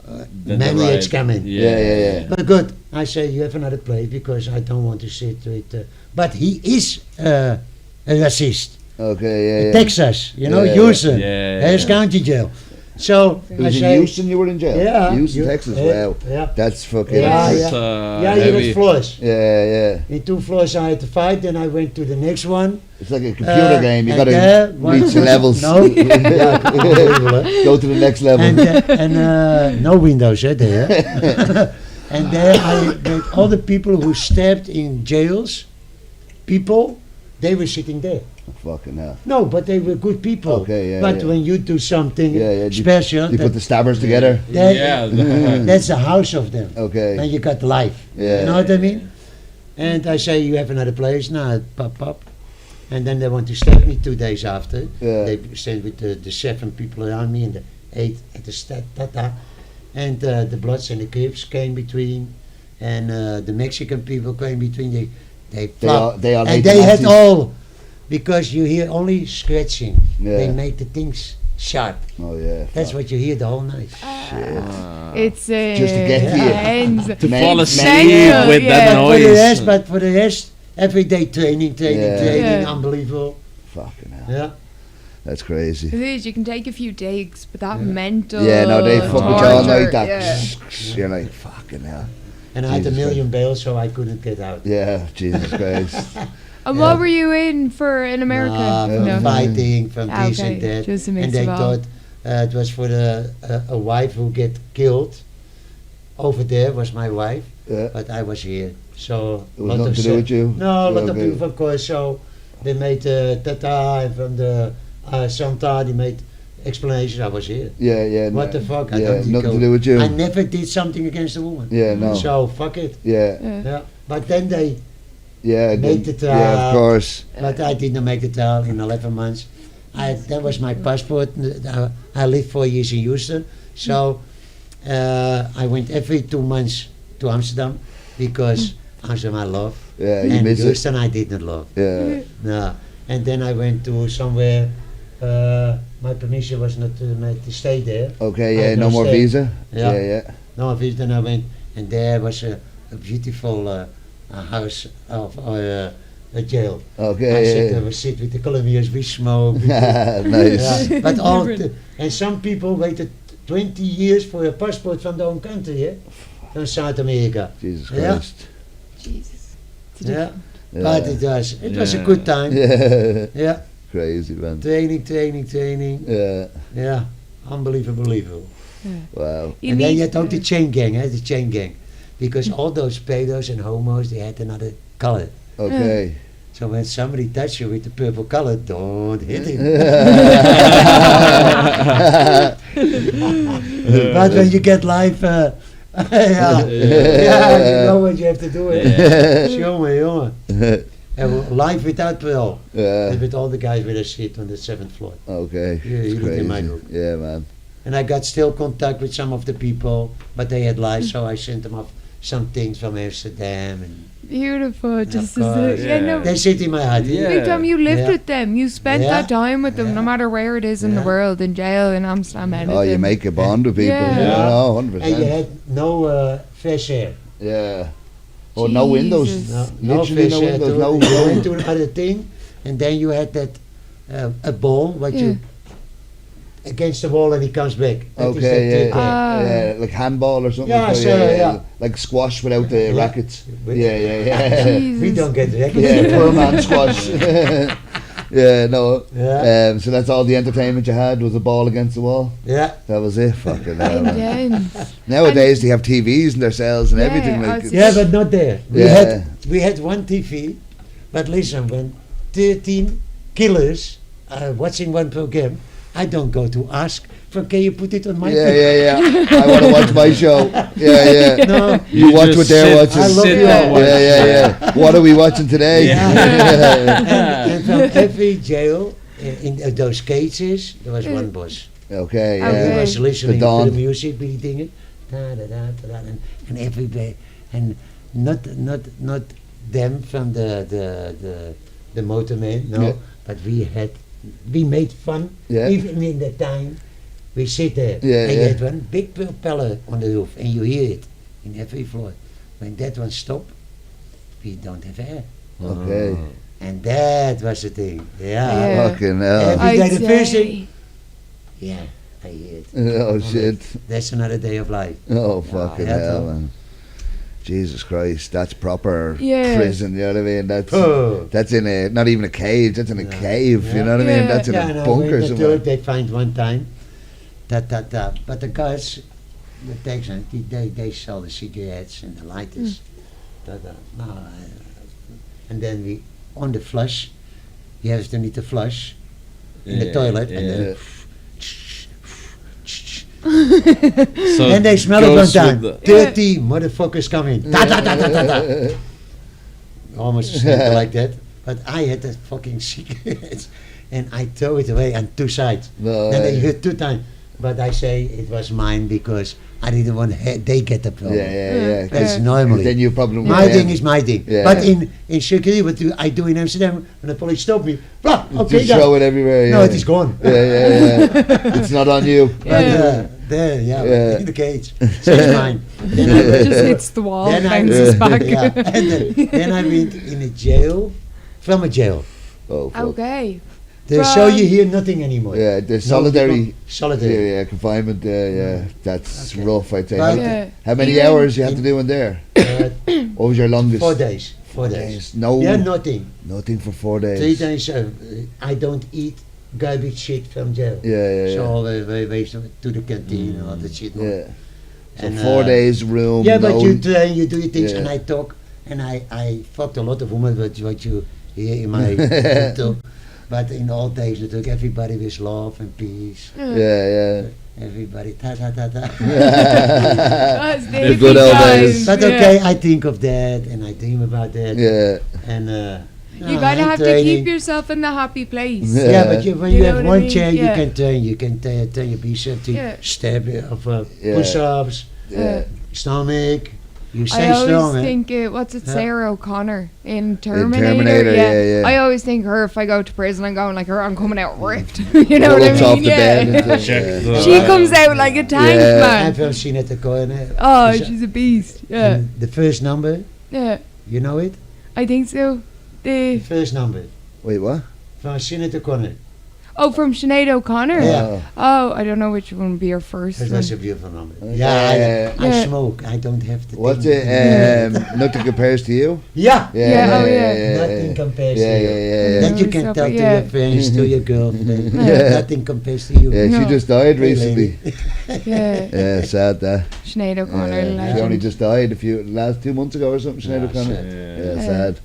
Then the maniacs riot. come in. yeah. But good. I say you have another place because I don't want to sit with. But he is a racist. Okay, yeah. Texas, you know, Yeah, Houston, yeah, Harris yeah. County Jail. So It I was in say, Houston you were in jail? Yeah. Houston, Texas, wow. Yeah. That's fucking... Yeah, It's, yeah, you heavy. had floors. Yeah. In 2 floors I had to fight, then I went to the next one. It's like a computer game. You and gotta there, reach the levels. No, yeah, unbelievable, eh? Go to the next level. and no windows there. And there I met all the people who stabbed in jails. People, they were sitting there. Fucking hell. No, but they were good people. Okay, yeah, But yeah. when you do something You special, put the stabbers together. that- Yeah. that's the house of them. Okay. Then you got life. Yeah. You know what I mean? And I say, you have another place? No, pop. And then they want to stab me 2 days after. Yeah. They stayed with the 7 people around me and the 8 at the tata. And the Bloods and the Crips came between. And the Mexican people came between. They flopped. they all and hate they the had Nazis. all, because you hear only scratching. Yeah. They made the things sharp. Oh, yeah. That's fuck. what you hear the whole night. It's Just to get to you. ends. To Man- fall man- asleep Yeah. with Yeah. that noise. But for the rest, every day training, Yeah. unbelievable. Fucking hell. Yeah. That's crazy. It is, you can take a few digs, but that Yeah. mental. Yeah, no, they fuck with you all torture, night. That yeah. you're like, fucking hell. And I had a Jesus million bails, so I couldn't get out. Yeah, Jesus Christ. And Yeah. what were you in for in America? From No. fighting, from Ah, this and okay. that. Just a mix And they of all. thought it was for a wife who get killed. Over there was my wife, Yeah. but I was here. So It was nothing to do with you? No, a lot of Okay. people, of course. So they made Tata, and from the Santa, they made explanations. I was here. Yeah. What no. the fuck? I Yeah, don't think nothing to I- do with you. I never did something against a woman. Yeah, no. So fuck it. Yeah. Yeah. But then they, Yeah. Made then- it, Yeah, of course. but I did not make the trial in 11 months. That was my passport. I lived 4 years in Houston. So I went every 2 months to Amsterdam because Amsterdam I love. Yeah, you And miss it. Houston I did not love. Yeah. No. And then I went to somewhere. My permission was not to stay there. Okay, I yeah, had no more stay. visa. Yeah. Yeah. No, then I went, and there was a beautiful house of a jail. I Okay. sit with the Colombians, we smoke. Yeah. Nice. Yeah. But and some people waited 20 years for a passport from their own country, from South America. Jesus Yeah. Christ. Jesus. Yeah. Yeah. But it was a Yeah. good time. Yeah. Yeah. Crazy, man. Training. Yeah. Yeah. Unbelievable. Wow. You And then need- you had ook the chain gang, the chain gang. Because all those pedos and homos, they had another color. Okay. So when somebody touch you with the purple color, don't hit him. But when you get live, yeah, you know what you have to do. Jongen. And live without parole. Yeah. With all the guys with a shit on the 7th floor. Okay. Yeah, It's you live in my crazy. group. Yeah, man. And I got still contact with some of the people, but they had lies, so I sent them off some things from Amsterdam. And Beautiful. Just as course. yeah, no. they sit in my heart. Yeah. Big time, you lived Yeah. with them. You spent Yeah. that time with them, no Yeah. matter where it is in the Yeah. world, in jail, in Amsterdam, anything. Oh, you make a bond with people. Yeah. You know, And you 100%. had no fair share. Yeah. Oh, no windows. Jesus. No Literally fish. no windows. You No. went to another thing, and then you had that a ball, what Yeah. you against the wall, and he comes back. That is Okay, the- Ah. yeah, like handball or something. Yeah, so, so, yeah. like squash without the Yeah. rackets. With- Yeah. Jesus. We don't get rackets. Yeah, poor man squash. Yeah, no. Yeah. So that's all the entertainment you had was a ball against the wall. Yeah. That was it. Fucking hell, man. Intense. Nowadays they have TVs in their cells and Yeah, everything. I Like, was- Yeah, but not there. Yeah. We had one TV, but listen, when 13 killers are watching one program, I don't go to ask for, can you put it on my yeah. I want to watch my show. Yeah. No. You watch just what they're sit- watching. I love sit you. and watch. Yeah. What are we watching today? and from every jail, in those cases, there was one boss. Okay, He yeah. was listening The to the Don. music, beating it, and every day, and not them from the motorman, no, Yeah. but we made fun. Yeah. Even in the time, we sit there, Yeah, and you yeah. had one big propeller on the roof, and you hear it in every floor. When that one stopped, we don't have air, Okay. and that was the thing. Yeah, Yeah. Fucking hell. Every day I'd the first say. thing. Yeah, I hear it. Oh shit. That's another day of life. Oh fucking Yeah, hell, Tom. man. Jesus Christ, that's proper Yeah. prison. You know what I mean? That's Oh. that's in a not even a cage. That's in a Yeah. cave. You Yeah. know what I mean? Yeah. That's in Yeah, a no, bunker in the somewhere. dirt they find one time. But the guys, the Texans, they sell the cigarettes and the lighters. No, and then we on the flush. You have to need to flush in the Yeah, toilet, yeah. and then. So And they smell it one goes time. with the- 30 motherfuckers coming. Ta ta ta ta ta ta. Almost something like that. But I had that fucking cigarettes, and I throw it away on two sides. No, Then they eh. hit 2 times. But I say it was mine because I didn't want they get the problem. Yeah. That's Yeah. normally. Then you problem with My them. thing is my thing. Yeah. But in security, what I do in Amsterdam, when the police stop me, blah, okay, Just throw it everywhere. Yeah. no, it is gone. Yeah. It's not on you. But Yeah. there, Yeah. in the cage. So it's mine. Then I Just hits the wall, Then I- bounces back. yeah. And then I went in a jail, from a jail. Oh, fuck. Okay. So you hear nothing anymore. Yeah, the No, solitary. solitary. Yeah, confinement. Yeah. That's Okay. rough. I'd say. But- Yeah. How many Even- hours you have to do in there? What was your longest? 4 days. 4 days. No. Yeah, nothing. Nothing for 4 days. 3 days. I don't eat garbage shit from jail. Yeah. So we to the canteen and all that shit. no. Yeah. So And, 4 days room. Yeah, but no, you train, you do your things, Yeah. and I talk, and I fucked a lot of women, what you hear in my talk. But in old days, it took everybody with love and peace. Yeah. Everybody, ta ta ta ta. That's The good old days. But okay, I think of that, and I dream about that. Yeah. And You gotta have to keep yourself in the happy place. Yeah. Yeah, but when you You know have what I one mean? chair, you Yeah. can turn. You can turn your bicep to Yeah. step of Yeah. push-ups, Yeah. stomach. You I stay always strong, eh? think what's it, Yeah. Sarah O'Connor in Terminator? Terminator, yeah. I always think her if I go to prison, I'm going like her. I'm coming out ripped. You know Pull what I ups mean? off the bed. Yeah. and Check stuff, the- She comes out like a tank, Yeah. man. I've seen at the corner. Oh, Is- she's a beast. Yeah, and the first number, yeah. you know it? I think so. The The first number. Wait, what? From Sinead Corner. from Sinead O'Connor. Yeah. Oh, I don't know which one would be her first. That's one. a beautiful number. Okay. Yeah, I Yeah. smoke. I don't have to. What's think. it? Nothing compares to you. Yeah. Yeah, oh, yeah. Nothing compares Yeah, to you. yeah. That you Yeah, can so, tell to yeah. your friends, to your girlfriend. Yeah. Nothing compares to you. Yeah, she No. just died Hey, recently. lady. Yeah, Yeah, sad that. Sinead O'Connor. Yeah, she only legend. just died last 2 months ago or something. Sinead Yeah, O'Connor. sad. Yeah, Yeah. sad.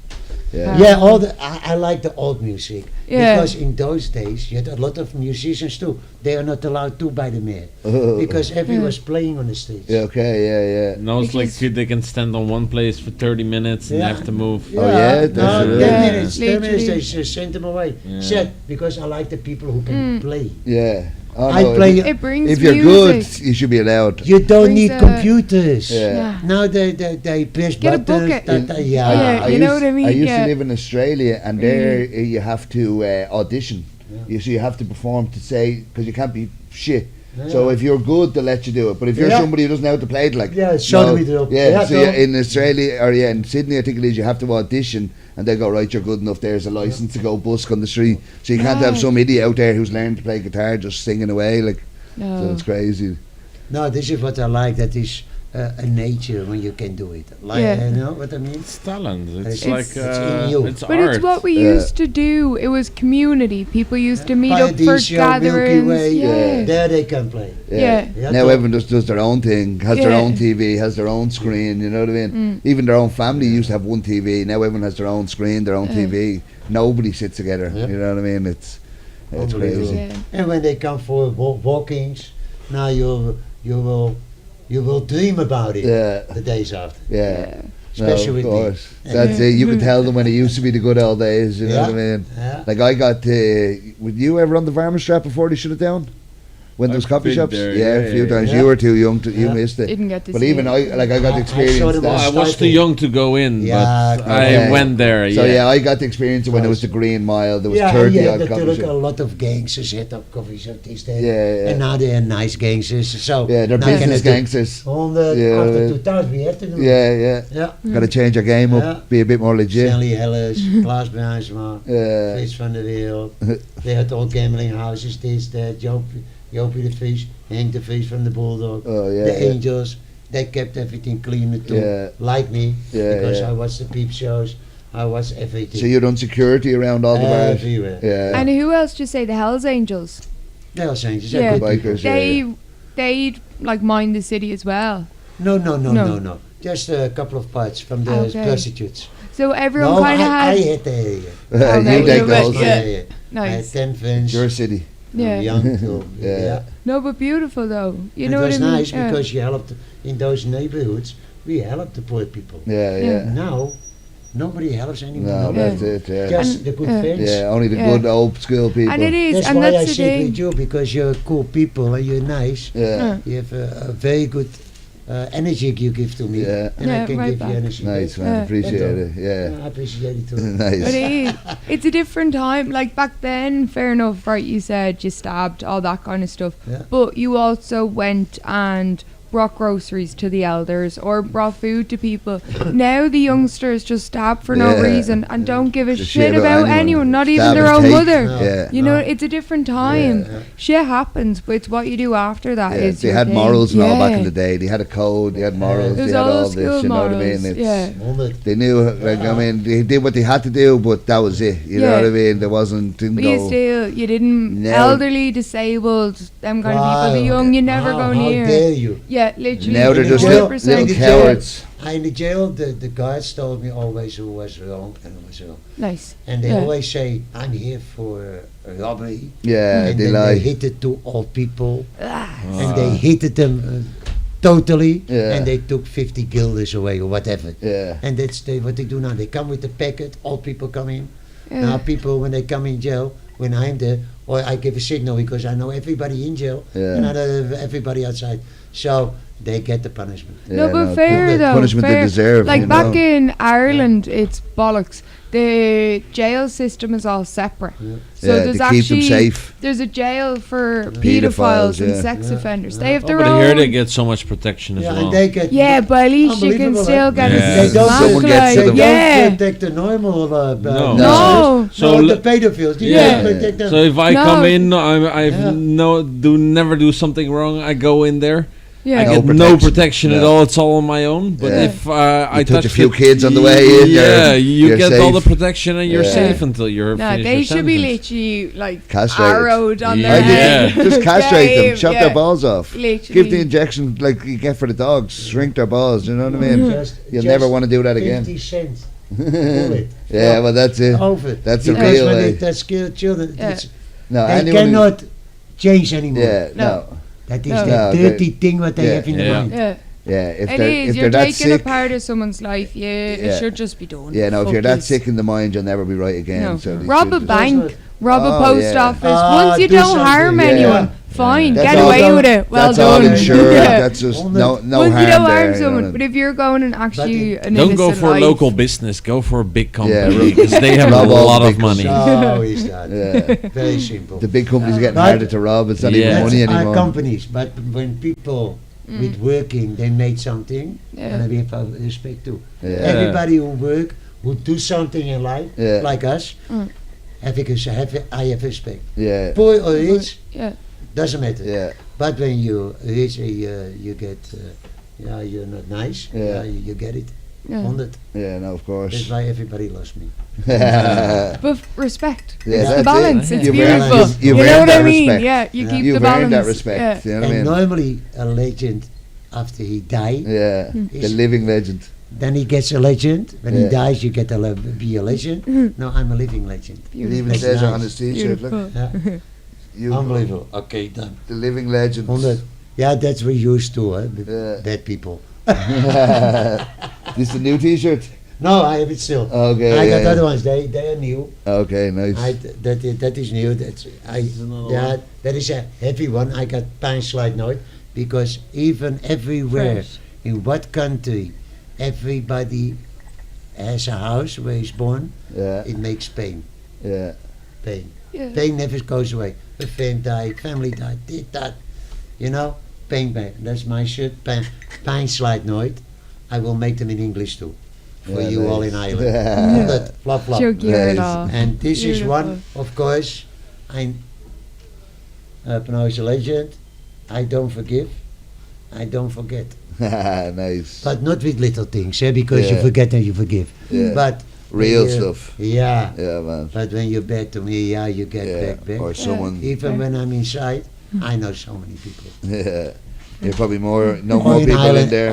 Yeah. Yeah, I like the old music. Yeah. Because in those days, you had a lot of musicians too. They are not allowed to by the mayor. Oh. Because everyone Yeah. was playing on the stage. Yeah, okay, yeah. Now it's like Because- they can stand on one place for 30 minutes and Yeah. have to move. Oh, yeah? That's No, it, 10 yeah. minutes, 10 minutes, Literally. they just send them away. Yeah. Sad, because I like the people who can play. Yeah. Oh, I no, play- It brings If you're music. good, you should be allowed. You don't Brings need a- computers. Yeah. Yeah. Now they press Get a buttons. bucket. Yeah. Yeah, you know what I mean? I used Yeah. to live in Australia, and there you have to audition. Yeah. So you have to perform to say, because you can't be shit. So if you're good, they'll let you do it. But if you're Yeah. somebody who doesn't know how to play it, like show me the up. yeah. So no. in Australia or in Sydney, I think it is, you have to audition, and they go, right, you're good enough. There's a license to go busk on the street. So you can't have some idiot out there who's learning to play guitar just singing away, like. No. So it's crazy. No, this is what I like. That is a nature when you can do it. Like, Yeah. you know what I mean? It's talent. It's It's- like it's in you. it's But art. it's what we used to do. It was community. People used to meet up for Paradiso, Milky gatherings. Way, Yeah. there they can play. Yeah. Yeah, Now so- everyone just does their own thing, has their Yeah. own TV, has their own screen, you know what I mean? Even their own family used to have one TV, now everyone has their own screen, their own TV. Nobody sits together, Yeah. you know what I mean? It's Unbelievable. crazy. Yeah. And when they come for walkings, now you will dream about it Yeah, the days after. yeah. Especially No, with of me. course. That's it. You can tell them when it used to be the good old days, you know what I mean? Yeah. Like I got, were you ever on the Warmoesstraat before they shut it down? When there was I've coffee been shops? there, Yeah, yeah, a few yeah, times. yeah. You were too young, you Yeah. missed it. Didn't get to But see even it. I got the I saw experience them that. all. I was too Starting. young to go in, Yeah, but I okay. went there. So yeah. yeah, I got the experience of when it was the Green Mile. There was 30 yeah, odd there coffee look a shops. lot of gangsters set up coffee shops these days. Yeah. And now they're nice gangsters. So Yeah, they're now can business I do- gangsters. After Yeah. 2000 we have to do it. Yeah. Yeah. Got to change our game up, Yeah. be a bit more legit. Stanley Ellis, Klaas Bruinsma, Yeah. Frits van der Wereld. They had all gambling houses, this, that, Jopie the Fish, Henk the Fish from the Bulldog, Oh yeah. the yeah. Angels. They kept everything clean too, Yeah. like me, Yeah, because yeah. I watched the peep shows, I watched everything. So you done security around all the bars? Everywhere. Yeah. And who else did you say? The Hells Angels. Hells Angels, Yeah. they're good people. Bikers, yeah. They like mind the city as well. No. Just a couple of parts from the Okay. prostitutes. So everyone No, kind of I had had the Okay, you take you the whole bet, thing. yeah. I had nice. 10 friends. Your city. Yeah. Young too. Yeah. No, but beautiful though. You It know what was I mean? nice Yeah. because you helped in those neighborhoods. We helped the poor people. Yeah, Yeah. yeah. Now, nobody helps anymore. No, Nobody. that's it. Yeah. Just And- the good yeah. friends. Yeah, only the Yeah. good old school people. And it is, That's and why that's I the sit thing. with you, because you're cool people and you're nice. Yeah. You have a very good energy you give to me. Yeah. And Yeah, I can right give back. you energy. Nice, man. Yeah. Appreciate it. Yeah, Yeah. I appreciate it too. Nice. But it is. It's a different time. Like back then, fair enough, right? You said you stabbed, all that kind of stuff. Yeah. But you also went and brought groceries to the elders or brought food to people. Now the youngsters just stab for no Yeah. reason and don't give a Just shit about anyone, not even Stab their and own take. mother. No. Yeah. You know, it's a different time. Yeah, yeah. Shit happens, but it's what you do after that Yeah, is they your had thing. morals and all back Yeah. in the day. They had a code, they had morals, It was they had all old this, school you know what I morals. mean? It's, Yeah. Moment. They knew, like, I mean, they did what they had to do, but that was it. You know Yeah. what I mean? There wasn't, didn't But you go. still, you didn't, No. elderly, disabled, them kind of people, the young, you never go How near. dare you? Yeah, literally. Now they're just little- 100%. little jail. cowards. In the jail, the guards told me always who was wrong and who was wrong. Nice. And they Yeah. always say, I'm here for a robbery. Yeah, and they then lie. they hit it to all people. Ah, And they hated them totally. Yeah. And they took 50 guilders away or whatever. Yeah. And that's what they do now. They come with the packet, all people come in. yeah. Now people, when they come in jail, when I'm there, or I give a signal because I know everybody in jail Yeah. and I know everybody outside. So they get the punishment. No, Yeah, but fair pun- though. punishment fair. they deserve. Like you back know? in Ireland, it's bollocks. The jail system is all separate. Yeah. So Yeah, there's to keep them actually safe. there's a jail for Paedophiles, paedophiles and yeah. sex Yeah. offenders. Yeah. They have Oh, their but own. here they get so much protection as Yeah, well. and they get Yeah, but at least you can Unbelievable, still huh? get Yeah. a They don't smack, Someone gets to like, them. yeah. don't protect the normal No. No. So no, le- the pedophiles. You Yeah. don't protect them. So if I No. come in, I Yeah. never do something wrong. I go in there. Yeah. I No get no protection. protection at No. all. It's all on my own. But Yeah. if I You touch a few the- kids on the way in, yeah, you you're get all the safe. protection and you're Yeah. safe until you're No, finished they your should be sentence. literally like Castrated. arrowed on Yeah. their I head. did. Just castrate them, chop Yeah. their balls off. Literally. Give the injection like you get for the dogs, shrink their balls, you know what I mean? You'll never want to do that again. 50 cents. Bullet. Yeah, well that's it. Over. That's the because real when way. that's children, Yeah. No, they anyone who- cannot change anymore. Yeah, No. no. That is No. the No, dirty thing what they yeah. have in the Yeah. mind. Yeah. Yeah, if It they're is. if You're they're that taking a sick, part of someone's life. Yeah, Yeah. it should just be done. yeah, no, if you're that Fuckies. sick in the mind, you'll never be right again. No. So they Rob should a just- bank, rob a Oh, post yeah. office. Once you do don't harm something. anyone, Yeah. fine, That's get all away done. with it. Well that's done. all insured. Yeah. That's just Well, no Well, harm you don't there. harm you someone, know. but if you're going and actually an Don't go innocent for a life, local business. Go for a big company Yeah, because they have a rob all lot the of big money. So is that. Yeah. Very simple. The big companies are getting But- harder to rob. It's not even Yeah. money That's our anymore. companies, but when people with working, they made something, Yeah. and we have respect to. Yeah. Everybody who work, who do something in life, Yeah. like us, Mm. I have respect. Yeah. Poor or rich, yeah, doesn't matter. Yeah. But when you rich, you get, you're not nice. Yeah. You get it. yeah. 100. Yeah. No, of That's course. why everybody loves me. Yeah, But respect. Yeah, It's that's the it. balance. It's You've earned- beautiful. you've You know earned what I that mean? respect. Yeah, you Yeah. keep You've the balance. earned that respect. Yeah. You know what I And mean? normally a legend, after he died, Yeah. The is- living legend. then he gets a legend. When Yeah. he dies, you get to be a legend. No, I'm a living legend. It even Beautiful. says it on nice. his t-shirt. Look, Beautiful. Yeah. you, Unbelievable. Okay, done. the living legend. 100. Yeah, that's we used to, Yeah. dead people. This is the new t-shirt. No, I have it still. Okay. I got yeah, other ones. They are new. Okay, nice. That is new. That is a heavy one. I got Pijnslide nooit because even everywhere Fresh. in what country, everybody has a house where he's born. Yeah. It makes pain. Yeah. Pain. Yeah. Pain never goes away. A friend died, family died, did that. You know, pain back. That's my shirt. Pijnslide nooit. I will make them in English too. For Yeah, you all nice. in Ireland. Yeah. But flop flop. Joke your Nice. it off. And this is Beautiful. one, of course, I'm Penozo legend. I don't forgive. I don't forget. Nice. But not with little things, because you Yeah. forget and you forgive. Yeah. But Real when you- stuff. Yeah. Yeah, man. But when you're bad to me, you get Yeah. back. Or someone. Even when I'm inside, I know so many people. Yeah. You're probably more Or more in people Ireland, in there.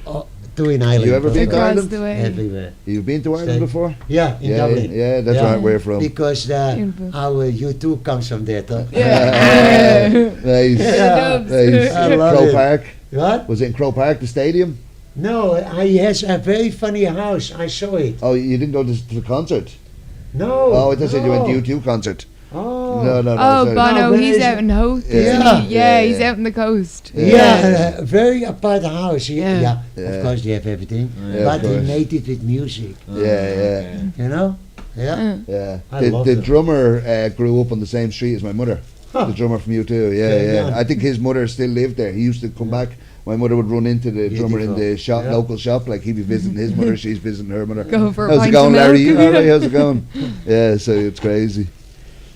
or two in Ireland. You ever been to Across Ireland? the way. Everywhere. You've been to Ireland Stay. before? Yeah, in Yeah, Dublin. yeah, that's Yeah. right. Where from? Because Beautiful. our U2 comes from there, though. Yeah. Nice. Yeah. Nice. I love Crow it. Park. What? Was it in Crow Park, the stadium? No, he has a very funny house. I saw it. Oh, you didn't go to the concert? No. Oh, I thought you said you went no. to U2 concert. Oh. No, no, no. Oh, sorry. Bono, No, where he's is out it? in Host. Yeah. isn't Yeah. he? Yeah, he's Yeah. out in the coast. Yeah. Yeah, a very apart house. Yeah. Yeah. Of course they have everything, Yeah, but of he course. made it with music. Yeah, You know? Yeah. yeah. I The, love the it. drummer grew up on the same street as my mother. Huh. The drummer from U2. Yeah, Okay, yeah. yeah. I think his mother still lived there. He used to come back. My mother would run into the drummer in the Beautiful. shop, Yeah. local shop. Like he'd be visiting his mother, she's visiting her mother. Go for a How's it pint going, of Larry? milk. You all right? How's it going? Yeah, so it's crazy.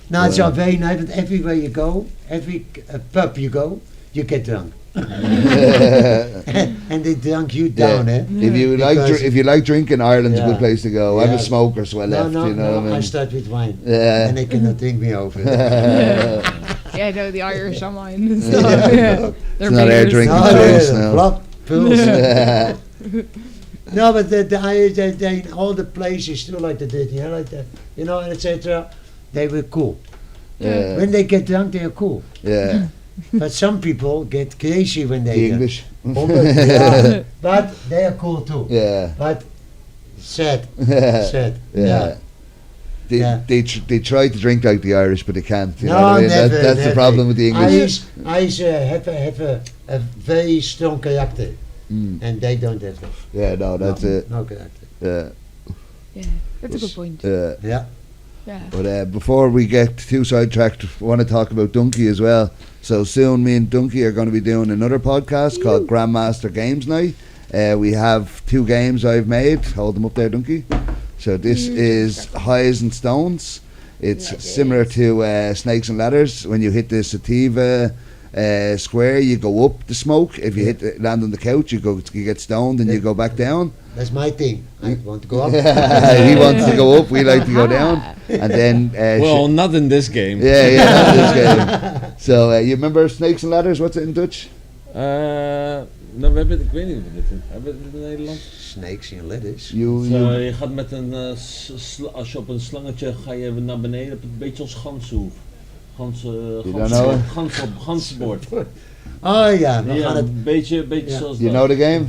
No, it's Yeah. all very nice, but everywhere you go, every pub you go, you get drunk. And they drunk you down, eh? If you like, Because- if you like drinking, Ireland's a Yeah. good place to go. I'm Yeah. a smoker, so I left. No, you know what I I mean? start with wine. Yeah. And they cannot drink me over. Yeah, no, the Irish are mine. So, yeah. They're It's not our beggars. drinking No, choice yeah, now. flop, pills. Yeah. No, but they all the places too, like the dirty, like the, and etc. They were cool. Yeah. When they get drunk, they are cool. Yeah. But some people get crazy when they The drunk. English. Yeah. But they are cool too. Yeah. But sad, Yeah. sad. Yeah. They, Yeah. they try to drink like the Irish, but they can't. You know No, what I mean? never, That's the never. problem with the English. I have a very strong character, Mm. and they don't have that. Yeah, no, that's no, it. No character. Yeah, Yeah, that's a good point. yeah. Yeah. Yeah. But before we get too sidetracked, I want to talk about Dunky as well. So soon, me and Dunky are going to be doing another podcast called Gram Master Games Night. We have 2 games I've made. Hold them up there, Dunky. So this is Highs and Stones. It's similar to Snakes and Ladders. When you hit the sativa square, you go up the smoke. If you land on the couch, you get stoned and you go back down. That's my thing. I want to go up. He wants to go up. We like to go down. And then Well, not in this game. yeah, not this game. So you remember Snakes and Ladders? What's it in Dutch? Nou, we hebben het, ik weet niet of we dit hebben we dit in Nederland. Snakes in letters. You, Je gaat met een, als je op een slangetje ga je naar beneden, op een beetje als ganzenhoef. don't know it? Gansbord. Oh ja, we Ja, gaan het... een beetje zoals You dat. know the game?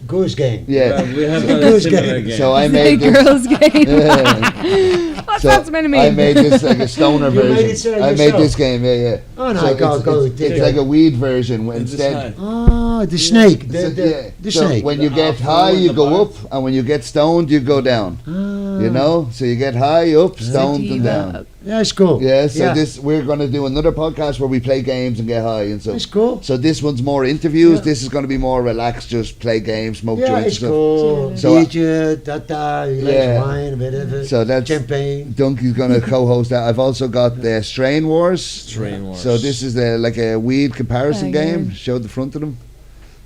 Goose game. Yeah. We have a Goose similar game. game. So I The made this. girls' game. Yeah. What's So that meant to I mean? made this like a stoner You made version. it, I made yourself? this game, yeah. Oh no, So I can't go. it's like a weed version when It's instead. high. Oh, the snake. So, The so snake. when you The get afro high, and you the go bar. up, and when you get stoned, you go down. You know, so you get high, up, stoned, and down. That's cool. Yeah. So this we're gonna do another podcast where we play games and get high and so. That's cool. So this one's more interviews. Yeah. This is going to be more relaxed, just play games, smoke Yeah, joints and it's stuff. cool. So, Biertje, tata, you like Yeah. wine, whatever. So that's champagne. Dunky's going to co-host that. I've also got the Strain Wars. Strain Wars. So this is like a weed comparison game. Showed the front of them.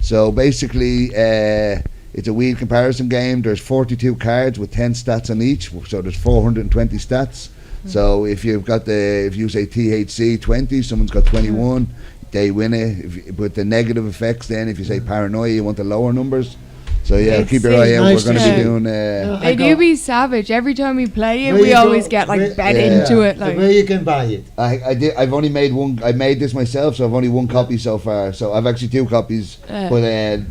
So basically, it's a weed comparison game. There's 42 cards with 10 stats on each. So there's 420 stats. So if you say THC 20, someone's got 21. They win it. With the negative effects, then if you say paranoia, you want the lower numbers. So yeah, It's keep your eye out. nice We're going to to be see. doing. They do be savage. Every time we play it, Where we you always go- get like where- bet Yeah. into it. Like Where you can buy it. I've only made one. I made this myself, so I've only one copy so far. So I've actually two copies. But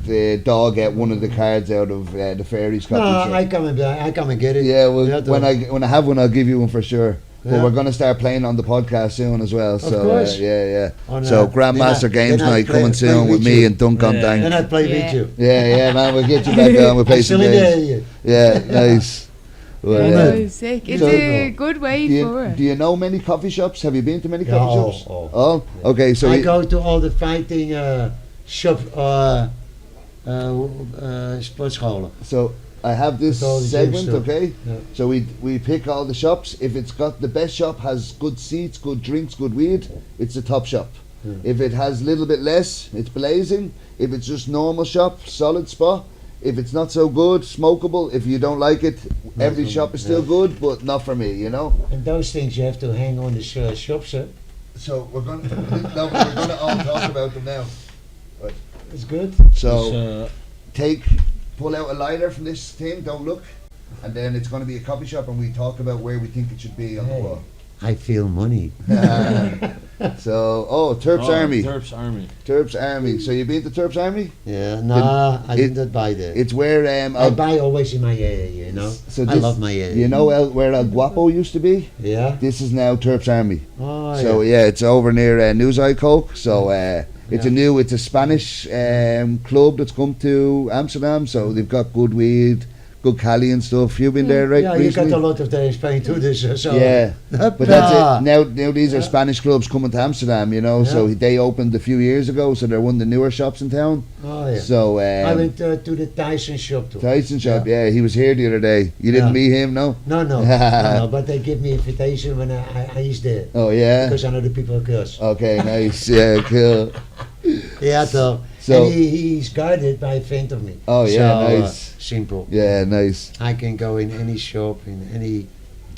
the dog ate one of the cards out of the fairies copy. No, so- I come and get it. yeah, well, Yeah, when I have one, I'll give you one for sure. But Yeah. we're gonna start playing on the podcast soon as well. So course. yeah. On, So Gram then I- Master Games then I Night play- coming play soon with with me you. and DunkonDank. Then I play Yeah. with you. Yeah, man, we'll get you back on. We'll play I'm some still in games. there. Yeah, nice. Well, oh, sick. It's So- a good way do for it. you know many coffee shops? Have you been to many Yeah, coffee all, shops? all. Oh, okay. So I we- go to all the fighting shop sportscholen. So I have this With all the segment, gyms, okay? Yeah. So we pick all the shops. If it's got the best shop has good seats, good drinks, good weed, it's the top shop. Yeah. If it has a little bit less, it's blazing. If it's just normal shop, solid spot. If it's not so good, smokable. If you don't like it, every so shop is good, still yeah. good, but not for me, you know. And those things you have to hang on the shops. So we're gonna no, we're gonna all talk about them now. It's good. So pull out a lighter from this thing. Don't look. And then it's going to be a coffee shop, and we talk about where we think it should be on the Hey. wall. I feel money. So, Terps Army. Terps Army. Terps Army. So you've been to Terps Army? Yeah, no, I it- did not buy that. It's where I buy always in my area, you know. So I this- love my area. you know where El Guapo used to be? Yeah. This is now Terps Army. Oh So yeah. yeah, it's over near Newseye Coke. So it's Yeah. it's a Spanish club that's come to Amsterdam. So they've got good weed, good Cali and stuff. You've been there, right? Yeah, you recently? got a lot of that in Spain too. This so. Yeah, but that's it. Now these are Spanish clubs coming to Amsterdam, you know. So Yeah. they opened a few years ago, so they're one of the newer shops in town. Oh yeah. So I went to the Tyson shop too. Tyson shop, yeah, he was here the other day. You didn't Yeah. meet him, no? No, but they give me invitation when I is there Oh yeah. because I know the people curse. Okay, nice. Yeah, cool. Yeah, though. So- And he's guarded by a friend of me. Oh, yeah, So, nice. Simple. Yeah, nice. I can go in any shop, in any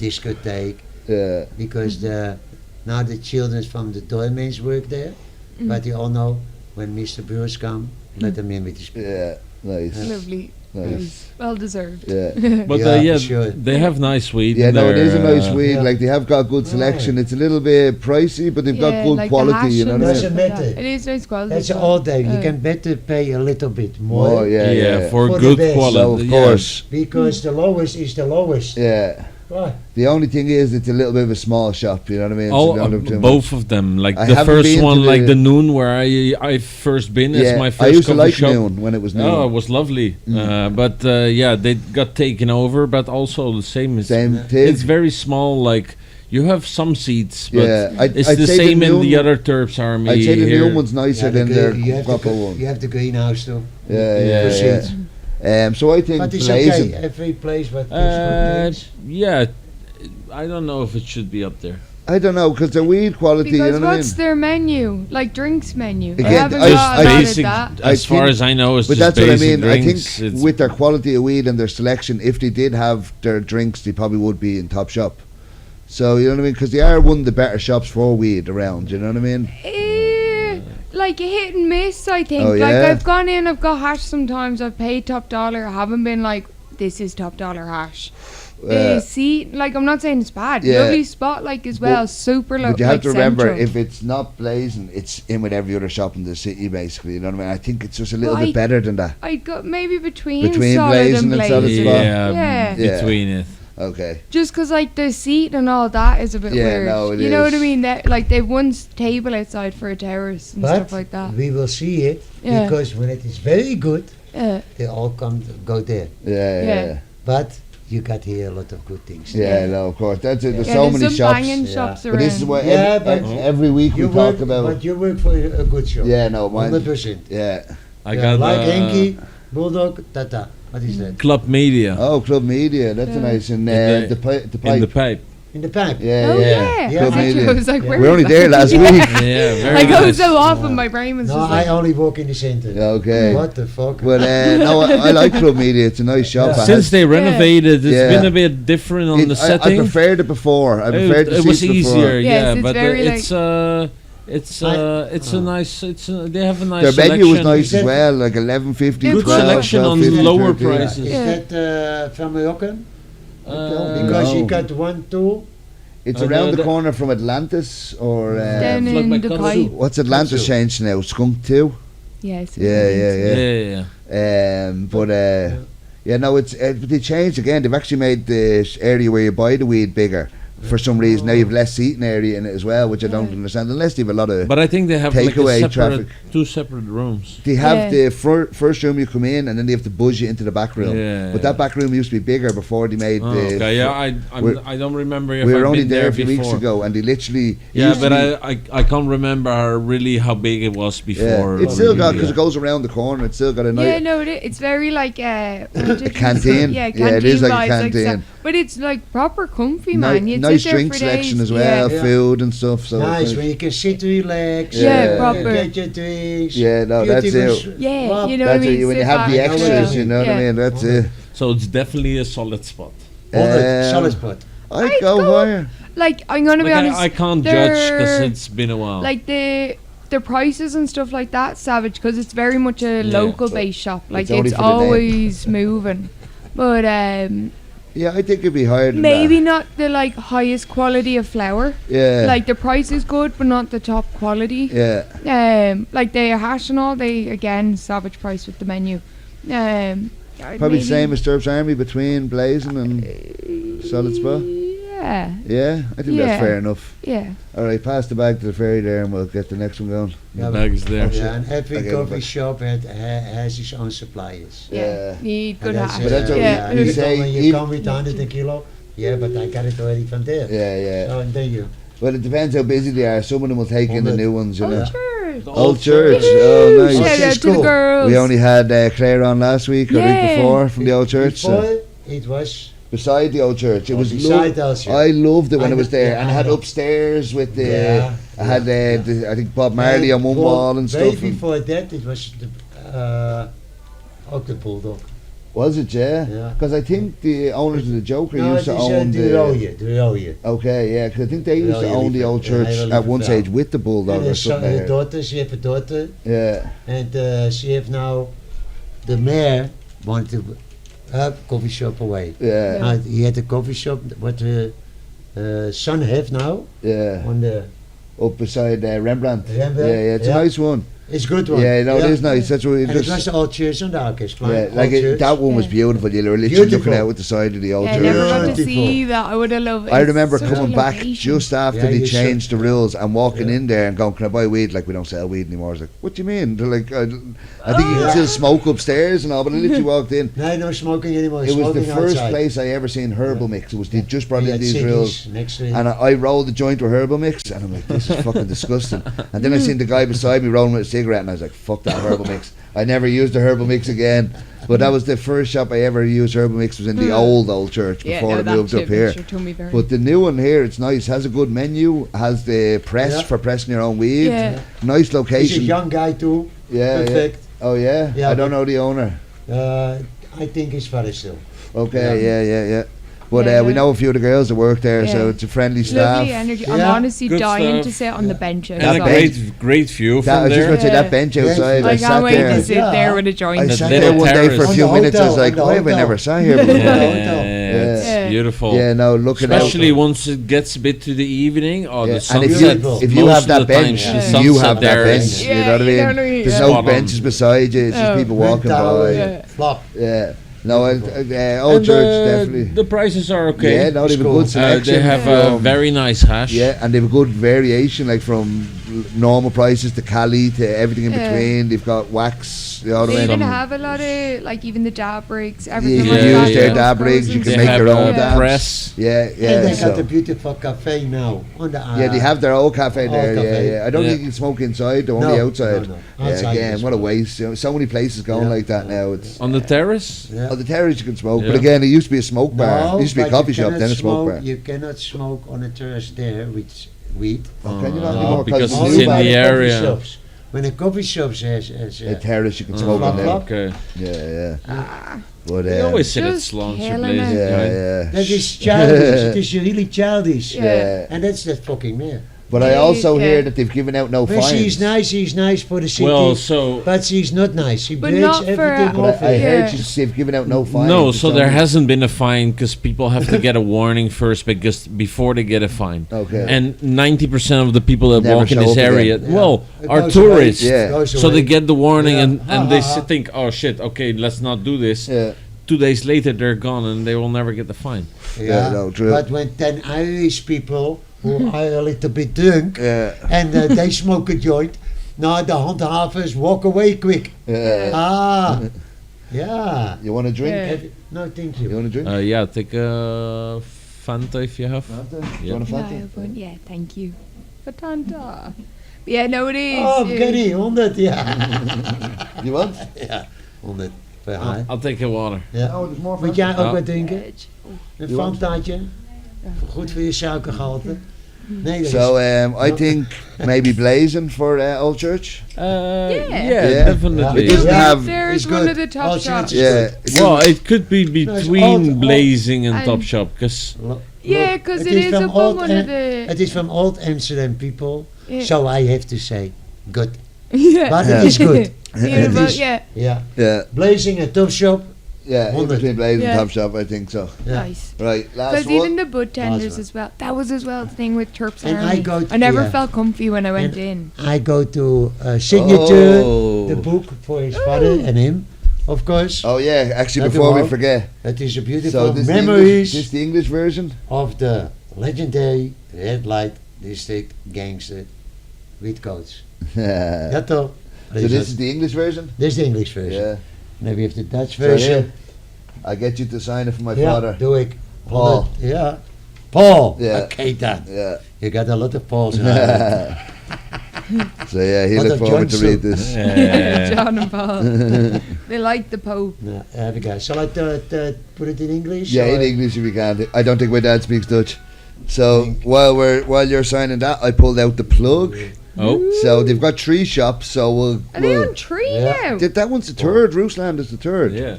discotheque, Yeah, because now the children from the doormans work there, but you all know when Mr. Broers come, let them in with his yeah, nice, Lovely. nice. Well deserved. Yeah. But Yeah, sure. they have nice weed. Yeah, in no, it there, is a nice weed. yeah. Like they have got good selection. It's a little bit pricey, but they've got Yeah, good like the quality. hash You know and what I Doesn't mean? stuff like that. matter. It is nice quality. That's as all well. day. You can better pay a little bit more Oh yeah, yeah. for For the good best. quality. So of yeah. course, because the lowest is the lowest. yeah. Why? The only thing is, it's a little bit of a small shop. You know what I mean? So Oh, they don't have too both of them. Like I the haven't first been one, to like the- the Noon, where I first been much. as Yeah, my I first used to coffee like shop. Noon when it was Noon. Oh, it was lovely. But yeah, they got taken over. But also the same. Same thing. It's very small. Like you have some seats, but Yeah, it's I'd the say same in Noon- the other Terps Army. I'd say the here. Noon one's nicer Yeah, than the their you have Guapo the, one. you have the greenhouse too. Yeah, For yeah, seats. yeah. So I think But it's blazing. okay. Every place, but there's good things. Yeah, I don't know if it should be up there. I don't know because the weed quality. Because you know what I what's mean? their menu? Like drinks menu. They Again, haven't I- got a I- lot basic, of that. I as far think- as I know, it's But just that's what I basic mean. I drinks. think It's- with their quality of weed and their selection, if they did have their drinks, they probably would be in top shop. So you know what I mean? Because they are one of the better shops for weed around. You know what I mean? Like a hit and miss, I think. Oh, Like yeah? I've gone in, I've got hash sometimes, I've paid top dollar, I haven't been like, this is top dollar hash. The seat, like, I'm not saying it's bad. Yeah. Lovely spot, like, as well. Super But you have like, to remember, central. if it's not blazing, it's in with every other shop in the city, basically. You know what I mean? I think it's just a little Well, bit better than that. I'd go maybe between solid blazing and and solid blazing. spot. Yeah, Yeah. between it. Okay. Just 'cause like the seat and all that is a bit Yeah, weird. no, it you know what I is. mean? That like they've one table outside for a terrace and But stuff like that. we will see it Yeah. because when it is very good, Yeah. they all go there. Yeah, yeah. But you got here a lot of good things. Yeah, no, of course. There's Yeah, so many some shops. banging Yeah. shops But around. this is what Yeah, every week we You talk work, about. but you work for a good shop. Yeah, no, mine. 100%. Yeah. I got like Henky, Bulldog, Tata. What is that? Club Media Oh, Club Media. That's Yeah. a nice. And In the pipe. in the pipe. In the pipe. Yeah, Oh yeah. yeah. Yeah. Club I Media. was like, Yeah. where We were only is there that? last week. Yeah, very I go nice. so often, my brain was No, just I like, only walk in the center. Okay. What the fuck? But no, I like Club Media. It's a nice shop. Yeah. It Since has- they renovated, it's Yeah. been a bit different on the I setting. preferred it before. I preferred the it was seats before. easier, Yes, yeah, it's but very, it's a nice. They have a nice Their selection. menu was nice Is as that- well, like 11.50, Good 12, selection on 12.50, lower 13. prices. Is Yeah. that from Moroccan? Uh, Because no. you got 1, 2. It's I around know the that- corner from Atlantis or Down Like in my the cousin. pipe. what's Atlantis Kotsu. changed now? Skunk 2? Yes. Yeah, yeah. But yeah, no, it's they changed again. They've actually made the area where you buy the weed bigger. For some reason, now you've less seating area in it as well, which I don't Yeah. understand. Unless they have a lot of. But I think they have like Takeaway a separate, traffic. 2 separate rooms. They have Yeah. the first room you come in, and then they have to buzz you into the back room. Yeah, But that back room used to be bigger before they made Oh, the. okay, yeah, we're- I don't remember if we were I've only been there there a few weeks before. ago, and they literally. Yeah, used to but be- I can't remember really how big it was before. Yeah, it's still got really, because it goes around the corner. It's still got a nice. Yeah, no, it's very like A canteen. Yeah, Yeah, it is like a vibes, canteen. that. But it's like proper comfy, man. You'd nice sit there drink for selection days. as well, Yeah. food and stuff. So Nice, it's where you can sit, relax. Yeah, proper. Get your drinks. Yeah, no, that's beautiful it. s- Yeah, Well, you know what I that's mean. it. When you Sit have the back, extras, yeah. you know what I Yeah. mean. That's it. So it's definitely a solid spot. Solid Um, spot. I'd I'd go go- higher. Like I'm gonna be Like, honest. I can't judge because they're- it's been a while. like the prices and stuff like that savage because it's very much a Yeah. local based shop. Like only it's for the name. always moving. But Yeah, I think it'd be higher than maybe not the like highest quality of flour. that. Yeah. Like the price is good, but not the top quality. Yeah. Like the hash and all, they again savage price with the menu. Probably maybe- same as Sturp's Army between Blazing and Solid Spot. Yeah, Yeah, I think Yeah. that's fair enough. yeah. All right, pass the bag to the ferry there, and we'll get the next one going. the bag is there. Yeah, and every Okay, coffee but- shop has its own suppliers. Yeah, need good And that's, hash. But that's what yeah. we you say, When you even- come with 100 a kilo, yeah, but I got it already from there. Yeah, yeah. So, and there you. Well, it depends how busy they are. Some of them will take in the Hundred. new ones, you Oh, know. sure. Old Church. Woo! Oh, nice. Shout out to the Cool. girls. We only had Claire on last week or the week Yeah. before from the Old Church. So Before, it was beside the Old Church, it was beside the Old Church. I loved it when I it was know- there, yeah, and I I had know. upstairs with the. Yeah, I had I think Bob Marley on one Well, wall and way stuff. and- before that, it was ook the Bulldog. Was it? Yeah. Yeah. Because I think the owners of the Joker No, used it to is own the rode. Okay, yeah, because I think they used to Rode own the liever. Old Ja, Church hele at lieve one vrouw. stage with the Bulldog And or her son, something. her There. daughter, she heeft a daughter, Yeah. and she heeft now the mayor wanted to coffee shop away. Yeah. Now, he had a coffee shop. What her son have now Yeah. on the. Up beside Rembrandt. Rembrandt, Yeah, yeah, it's yeah. a nice one. It's a good one. Yeah, no, it is nice. That's what we And it was just. the old church on the Arkesplein. Yeah, Old like church. that one was Yeah. beautiful. You were literally Beautiful. looking out with the side of the Old Yeah, I Church. never got to Beautiful. see that. I would have loved it. I It's remember such a coming back location. just after Yeah, they you should. changed the rules and walking Yeah. in there and going, "Can I buy weed?" Like, we don't sell weed anymore. I was like, "What do you mean?" They're like, I think you can Oh. still smoke upstairs and all, but I literally walked in. No smoking anymore. It was the smoking first outside. place I ever seen herbal mix. It was they just brought We in had these ciggies rules, next to it. and I rolled the joint with herbal mix, and I'm like, "This is fucking disgusting." And then I seen the guy beside me rolling with a cigarette, and I was like, "Fuck that herbal mix." I never used the herbal mix again. But that was the first shop I ever used herbal mix was in the old church Yeah, before no, it that moved up shit here. makes your tummy very- But the new one here, it's nice. Has a good menu. Has the press Yeah. for pressing your own weed. Yeah. Nice He's a location. young guy too. Yeah, yeah. Perfect. Oh yeah. Yeah, I don't but- know the owner. I think his father still. Okay. Yeah. But Yeah, we yeah. know a few of the girls that work there, so Yeah. it's a friendly staff. Lovely energy. I'm Yeah. honestly Good dying stuff. to sit on the bench And a outside. great view That, I from was just there. going to say Yeah. that bench Yes. outside. I I sat can't wait there. to sit Yeah. there with a I joint. The sat little there one day for a terrace. few On the minutes. I was hotel, like, on the why have I hotel. never sat here Yeah. before? Yeah. Yeah, it's beautiful. Yeah, no, looking out. Especially once it gets a bit to the evening or the And sunset. if you most have of that the time, bench, the you sunset have that there bench. is- You know what I you know mean? what I mean, There's yeah. no Spot on. benches beside you. It's just No. people walking by. Yeah. Flop. Yeah. No, Old And Church definitely. the prices are okay. Yeah, no, they have a It's good cool. selection. They have a very nice hash. Yeah, and they have a good variation, like from normal prices to Cali to everything in Yeah. between. They've got wax, the other They way. even Some- have a lot of, like, even the dab rigs, Yeah, everything you like can that. use their yeah. dab rigs. You Those can They make have your own a dabs. press. Yeah, And yeah. they So. got a beautiful cafe now on the Yeah, they have their own cafe there. Old Yeah, cafe. yeah. I don't Yeah. think you can smoke inside. They're only No, outside. no. Yeah, Outside again, is what a fine. waste. You know, so many places going Yeah. like that now. It's On the terrace? Yeah. on the terrace you can smoke, but Yeah. again, it used to be a smoke bar. No, It used to be a but you coffee shop, cannot then a smoke bar. You cannot smoke on a terrace there with weed. Oh, can you not No, anymore? because it's it's new in by the coffee area. shops. When a coffee shop has a terrace you can smoke flop, on there. flop. Okay. Yeah, yeah. Ah, But They always sit at Just Slans killing Blaze. it. yeah, yeah. that is childish. It is really childish. Yeah. And that's that fucking man. But I also Yeah. hear that they've given out no When fines. she's nice for the city. Well, so but she's not nice. She But breaks not for- everything But off I it. heard Yeah. they've given out no fines. no, It's so there only- hasn't been a fine because people have to get a warning first because before they get a fine. Okay. And 90% of the people that Never walk in show this up area, again. Yeah. well, It are goes tourists. away. Yeah. Goes So they away. get the warning Yeah. and they think, oh shit, okay, let's not do this. Yeah. 2 days later, they're gone and they will never get the fine. Yeah, no, true. But when 10 Irish people who are a little bit drunk Yeah. and they smoke a joint, now the handhavers walk away quick. Yeah. Ah, yeah. You want a drink? Yeah. No, thank You you. want a drink? Yeah, take a Fanta if you have. Fanta? Yeah. You want a yeah, Fanta? yeah, thank you. Patanta. Yeah, no, it is. Oh, yeah. Gary, 100, yeah. You want? Ja, 100. Per haar. I'll take a water. Ja. Oh, there's more Moet Fanta. jij ook Ja. wat drinken? Edge. Een You want? Fantaatje? Goed voor je suikergehalte? Nee, dat So is... I think maybe blazing for Old Church. Yeah, Yeah. definitely. It doesn't Yeah, have- there's it's one good. of the top Oh, shops. it's Yeah. Well, it could be between old- Blazing and and- Top Shop because Yeah, because Het it is is from up on old one Am- of the. It is from old Amsterdam people, Yeah. so I have to say, good. Yeah. But it is good. Beautiful, It is- yeah. Yeah. Yeah, Blazing a top shop. yeah. In 100. between blazing Yeah. and Top Shop, I think so. Yeah. Nice. Right, last Because one. even the bud tenders one. as well. That was as well the thing with Terps And Army. I go to- I never yeah. felt comfy when I went And in. I go to Signature, Oh. the book for his father and him, of course. Oh yeah, actually Not before we tomorrow. forget. That is a So beautiful this memories this the English version. of the legendary Red Light District gangster with coats. so Ja toch? this is the English version. This is the English version. Yeah. Then we have the Dutch So here, version. I get you to sign it for my Ja, father. doe ik. Paul. 100, ja. Paul. Yeah. Okay dan. Yeah. You got a lot of Pauls in Ireland. So yeah, he Lot looked of forward to Johnson. read this. John and Paul. They like the Pope. No, there we go. Shall I put it in English? Yeah, in or- English if you can. I don't think my dad speaks Dutch. So while you're signing that, I pulled out the plug. oh, So they've got 3 shops. So Are they on tree Yeah. now? that one's the third. Rusland is the third. yeah.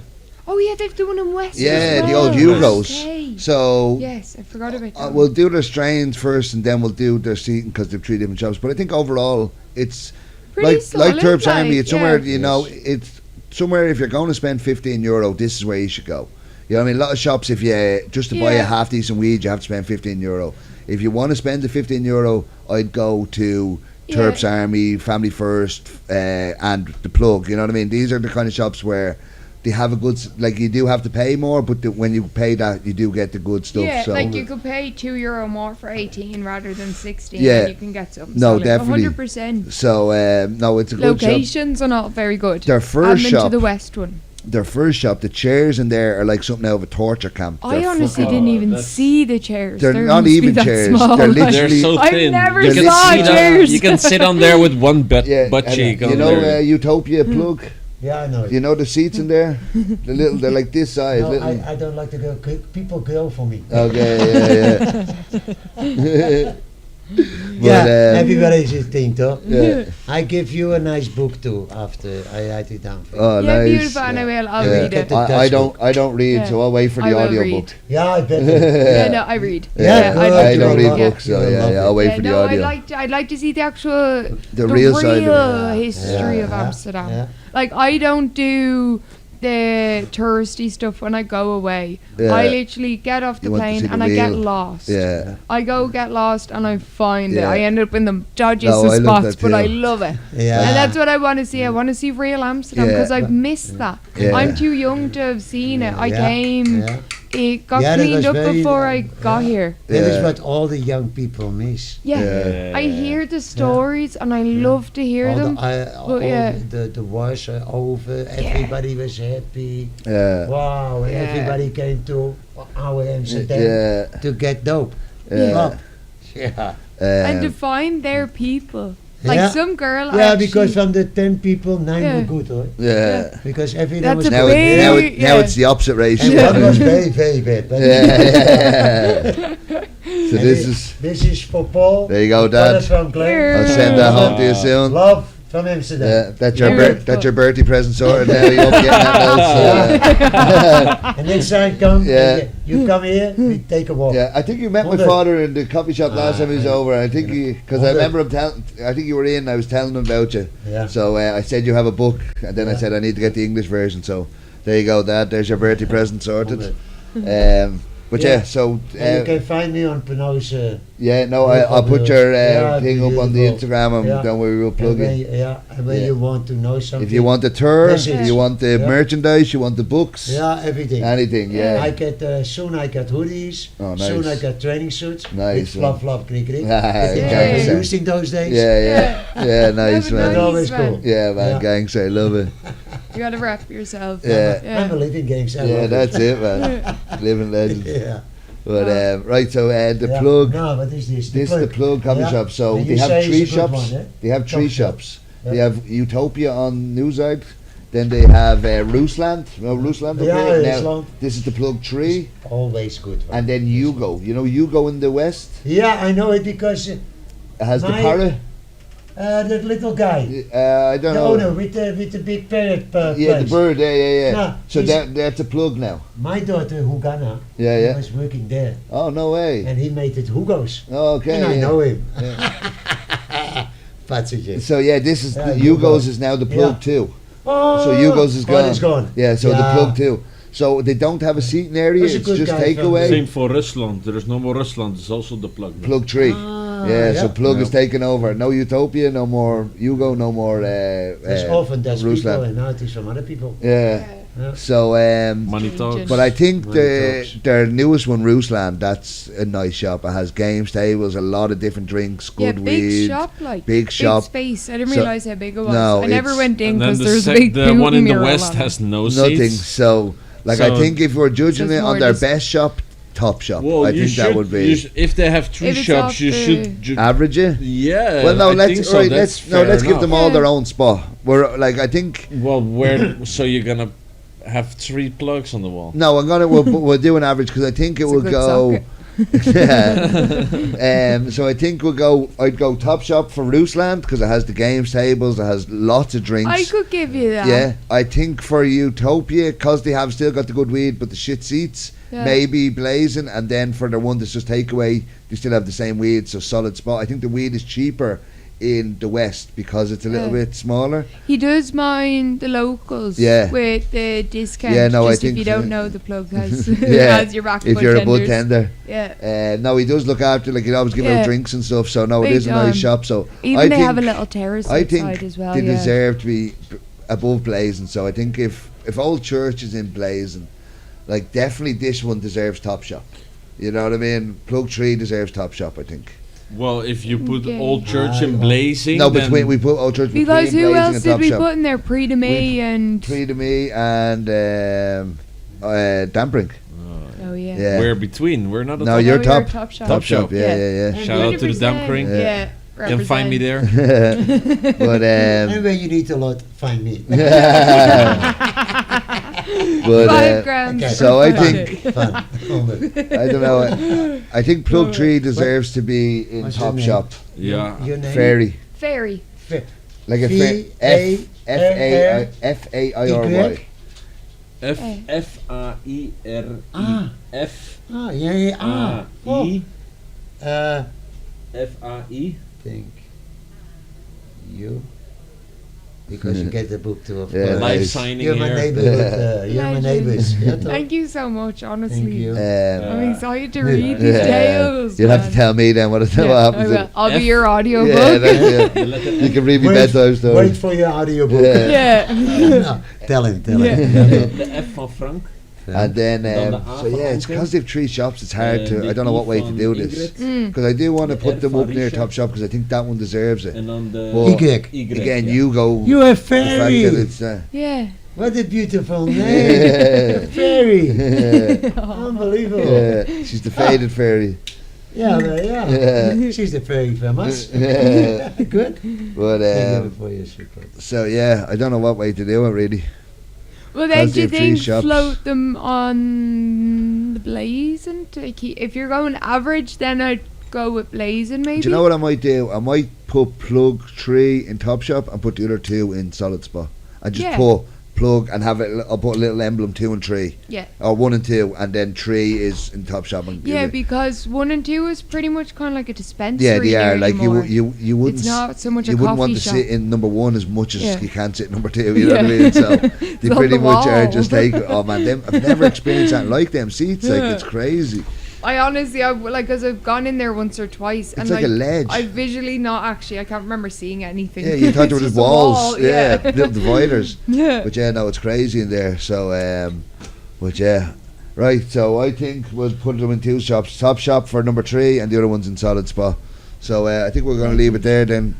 Oh yeah, they've done in West. Yeah, as the well. old Hugos. Okay. So Yes, I forgot about that. we'll do their strains first, and then we'll do their seating because they've 3 different shops. But I think overall, it's Pretty like solid, Terps Army. like, It's somewhere yeah. you know. It's somewhere if you're going to spend €15, this is where you should go. You know what I mean? A lot of shops, if you just to buy a Yeah. half decent weed, you have to spend €15. If you want to spend the €15, I'd go to Terps Army, Family First, and the Plug. You know what I mean? These are the kind of shops where they have a good, like you do have to pay more, but when you pay that, you do get the good stuff. Yeah, so like you could pay €2 more for 18 rather than 16. Yeah. And you can get something. No, solid. definitely. 100%. So no, it's a good shop. Locations are not very good. Their first Add them shop, to the West one. their first shop, the chairs in there are like something out of a torture camp. I They're honestly fucking- didn't even that's- see the chairs. They're They not must be even that chairs. small, They're like- They're literally- so I've thin. never you can saw sit on- chairs. You can sit on there with one butt and, cheek on you know there. Utopia Plug. Yeah, I know. You know the seats in there, they're like this size. No, little. I don't like to go. People go for me. Okay, yeah. Yeah, everybody should think, though. Yeah. I give you a nice book too after I write it down for you. Oh, Yeah, nice. beautiful, and I'll Yeah. read it. The I Dutch don't read, Yeah. so I'll wait for I the will audio read. book. Yeah, I bet. Yeah, no, I read. Yeah, good. I You don't will read love books, it. You so will yeah, love I'll it. wait for the no, audio. I'd like to see the actual, The real side of it. history Yeah, of yeah, Amsterdam. yeah. Like I don't do the touristy stuff when I go away. Yeah. I literally get off the You want to plane see the and I get real- lost. Yeah. I go get lost and I find it. Yeah. I end up in the dodgiest No, of I love spots, that but I too. love it. Yeah. And that's what I want to see. I want to see real Amsterdam Yeah. because I've missed that. Yeah. I'm too young to have seen it. I Yeah. came, Yeah. it got Yeah, that cleaned was up very, before I got here. That is Yeah. what all the young people miss. Yeah. Yeah. I hear the stories and I love to hear all them. all yeah. the wars are over. Everybody was happy. Yeah. Wow, and Yeah. everybody came to our Amsterdam Yeah. to get dope. Yeah. Club. Yeah. And to Um, find their people. Like Yeah. some girl Yeah, actually, because from the 10 people, 9 Yeah. were good, hoor. yeah. Because everything That's was a Now, good. big- now, Yeah. it's the opposite ratio. And one was very, very bad. But Yeah. So and this is for Paul. There you go, Paul Dad. from Glen. Here. I'll send that home to you soon. Love from Amsterdam. Yeah, that's your Yeah. that's your birthday present sorted now. You're getting that now, And next time come, Yeah. you come here, we take a walk. so, yeah, I think you met my 100. father in the coffee shop last time he was yeah. over. I think because I 100. remember him telling. I think you were in. I was telling him about you. Yeah. So I said you have a book, and then I Yeah. said I need to get the English version. So there you go, Dad. There's your birthday present sorted. 100. But Yeah. yeah, so And you can find me on Penozo. yeah, no, Yeah, I'll put your yeah, thing up on the beautiful. Instagram, and Yeah. then we will plug it. And when Yeah. you want to know something. If you want the tour, Message. if you want the Yeah. merchandise, you want the books, Yeah, everything. anything, yeah. I get soon I got hoodies. Oh, nice. Soon I got training suits. Nice, With fluff, fluff, crick, crick. Yeah, That things yeah, I yeah. used in those days. Yeah, nice, Yeah, man. That's always man. cool. Yeah, man, Yeah. gangster, I love it. You gotta rep yourself. Yeah. I'm a living games. I Yeah, love that's it, man. Living legend. Yeah. But right, so the Yeah. plug. No, what is this? This is the plug coffee Yeah. shop. So And they you have say it's 3 a good shops. one, eh? They have 3 Top shop. shops. Yeah. They have Utopia on Newside. Then they have Roosland. No, Roosland. Yeah, okay? it's Now, long. this is the plug 3. Always good one. And then Hugo. You know Hugo in the west? Yeah, I know it because It has the My- parrot. that little guy, I don't the know. owner with the big parrot. Yeah, the place. bird. Yeah. No, So he's- that's a plug now. My daughter Hugana Yeah. was working there, Oh, no way. and he made it Hugo's, Oh, okay. and I yeah. know him. Yeah. Patsy. So yeah, this is Yeah, the Hugo. Hugo's is now the plug Yeah. too. Oh, So Hugo's is gone. It's gone. Yeah, so the Yeah. plug too. So they don't have a seating area. That's a It's good just guy from takeaway. Same for Rusland. There is no more Rusland. It's also the plug. now. Plug 3. Yeah, so yeah. plug is Yeah. taken over. No Utopia, no more Hugo, no more. There's often there's people, Rusland. and now it is from other people. Yeah. Yeah. So Money talks. but I think Money the talks. their newest one, Rusland, that's a nice shop. It has games, tables, a lot of different drinks, Yeah, good big weed. shop, like big shop. space. I didn't So- realize how big it was. No, I never it's- went in and then because the, there's a big the one in the mural west on it. has no Nothing. seats. So like I So- think if we're judging So it it's on more their just- best shop, top shop. Well, I you think that should- would you be sh- if they have 3 If it's shops, off you the- should. average. Yeah. Well, no, I let's think so. right, That's let's fair give them enough. all Yeah. their own spot. We're like I think Well, where? So you're gonna have 3 plugs on the wall. no, I'm gonna we'll do an average because I think it It's a will good go. socket. Yeah. So I think we'll go. I'd go top shop for Roosland because it has the games tables. It has lots of drinks. I could give you that. Yeah, I think for Utopia, because they have still got the good weed, but the shit seats, Yeah. maybe blazing, and then for the one that's just takeaway, they still have the same weed, so solid spot. I think the weed is cheaper in the west because it's a little Yeah. bit smaller. He does mind the locals. Yeah. With the discount. Yeah, no, I just think if you so. don't know, the plug has Yeah, has your rack If you're a bud tender, Yeah. no, he does look after. Like he always give out Yeah. drinks and stuff. So no, it Big is a nice time. shop. So Even I they have a think- little terrace I outside think as well. they Yeah. deserve to be above blazing. So I think if Old Church is in blazing, like definitely this one deserves top shop. You know what I mean? Plug 3 deserves top shop. I think. Well, if you put Okay. Old Church in Ah, blazing, No, then between we put Old Church Because between who blazing else and did top we shop. put in there? Pre to me and. Three to me and Dambrink. Oh yeah. Yeah. we're between. We're not. A No, top. you're No, top. top shop. Top shop. Yeah, yeah, Shout out to the 100%. Damp Ring. Yeah. Yeah. Can find me there. yeah. But And when you need a lot, find me. but 5 grams. Okay. so I Fun. think Fun. I don't know. I think Plug 3 deserves to be in What's your top name? shop. Yeah. Your name? Fairy. Fairy. Like a F-A-I-R-Y. F-A-I-R-I. Ah. F Ah, yeah, yeah. Ah. Oh. A-I. Uh, F-A-I. think you because you get the book too, of Yeah, course. Live nice. signing You're my here. neighborhood. You're my Legend. neighbors. Yeah, toch? Thank you so much, honestly. Thank you. I'm excited to read Yeah. these tales. You'll have to man. tell me then what Yeah, I happens. will. I'll be F- your audio Yeah, book. that's The it. letter You F. can read me Wait- bedtime Wait stories. for your audiobook. Yeah. Yeah. No, tell him. Yeah. The F van Frank. And then, Dan de A so van yeah, it's Anke. because they've 3 shops, it's hard to, I don't know what way to do this. Mm. Because I do want to The put R them van up near Richard. Top Shop because I think that one deserves it. En dan de Well, Y. Again, ja. you go. You're a the fact fairy. that it's, Yeah. What a beautiful name. Yeah. A fairy. yeah, Unbelievable. yeah, she's the faded fairy. Yeah, but yeah. Yeah. She's the fairy from us. Yeah. Good. But, Thank you for your support. so yeah, I don't know what way to do it really. Well, then 'Cause do you they've 3 think shops. float them on the blazing? To keep, if you're going average, then I'd go with blazing maybe. Do you know what I might do? I might put plug 3 in Top Shop and put the other 2 in Solid Spot. And just Yeah. put plug and have it, I'll put a little emblem 2 and 3. Yeah. Or 1 and 2, and then 3 is in Top Shop. And give Yeah, it- because 1 and 2 is pretty much kind of like a dispensary. yeah, they are. there Like anymore. you wouldn't. It's not so much a you wouldn't coffee want to shop. sit in number 1 as much as Yeah. you can sit in number 2. You know what I mean? So they It's on pretty the much are wall. just like, oh man, I've never experienced that like them seats. Like Yeah. it's crazy. I honestly, because I've gone in there once or twice, It's and like a ledge. I visually not actually. I can't remember seeing anything. Yeah, you thought there It's were just a walls. wall, Yeah, little dividers. Yeah. But yeah, no, it's crazy in there. So, but yeah, right. So I think we'll put them in 2 shops. Top Shop for number 3, and the other one's in Solid Spot. So I think we're going to leave it there. Then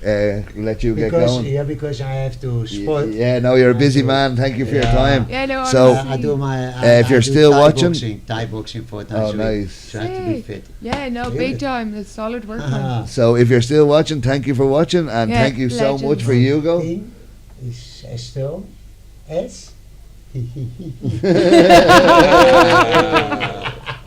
let you get Because, going. yeah, because I have to sport. Yeah, no, you're a busy man. Thank you for your Yeah. time. Yeah, no. So- honestly. I do my. if you're I do still Thai watching- Thai boxing 4 times Oh, a week. nice. So I have to be Sick. fit. Yeah, no, Yeah. big time. It's solid work. man. Ah. So if you're still watching, thank you for watching, and Yeah, thank you so legends. much for Hugo. In is still S.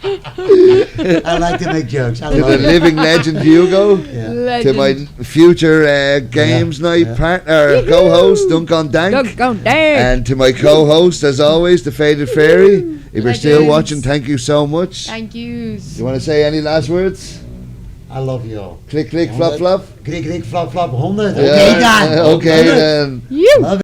I like to make jokes. I To the love it. living legend Hugo. Yeah. To Legend. my future games night yeah. partner, co-host DunkonDank. DunkonDank. And to my co-host, as always, the Faded Fairy. If you're still Legends. watching, thank you so much. Thank you. You want to say any last words? I love you all. Click, click, flop, flop. Krik, krik, flap, flap, 100. Yeah, Okay, dan. okay 100. then. You. Love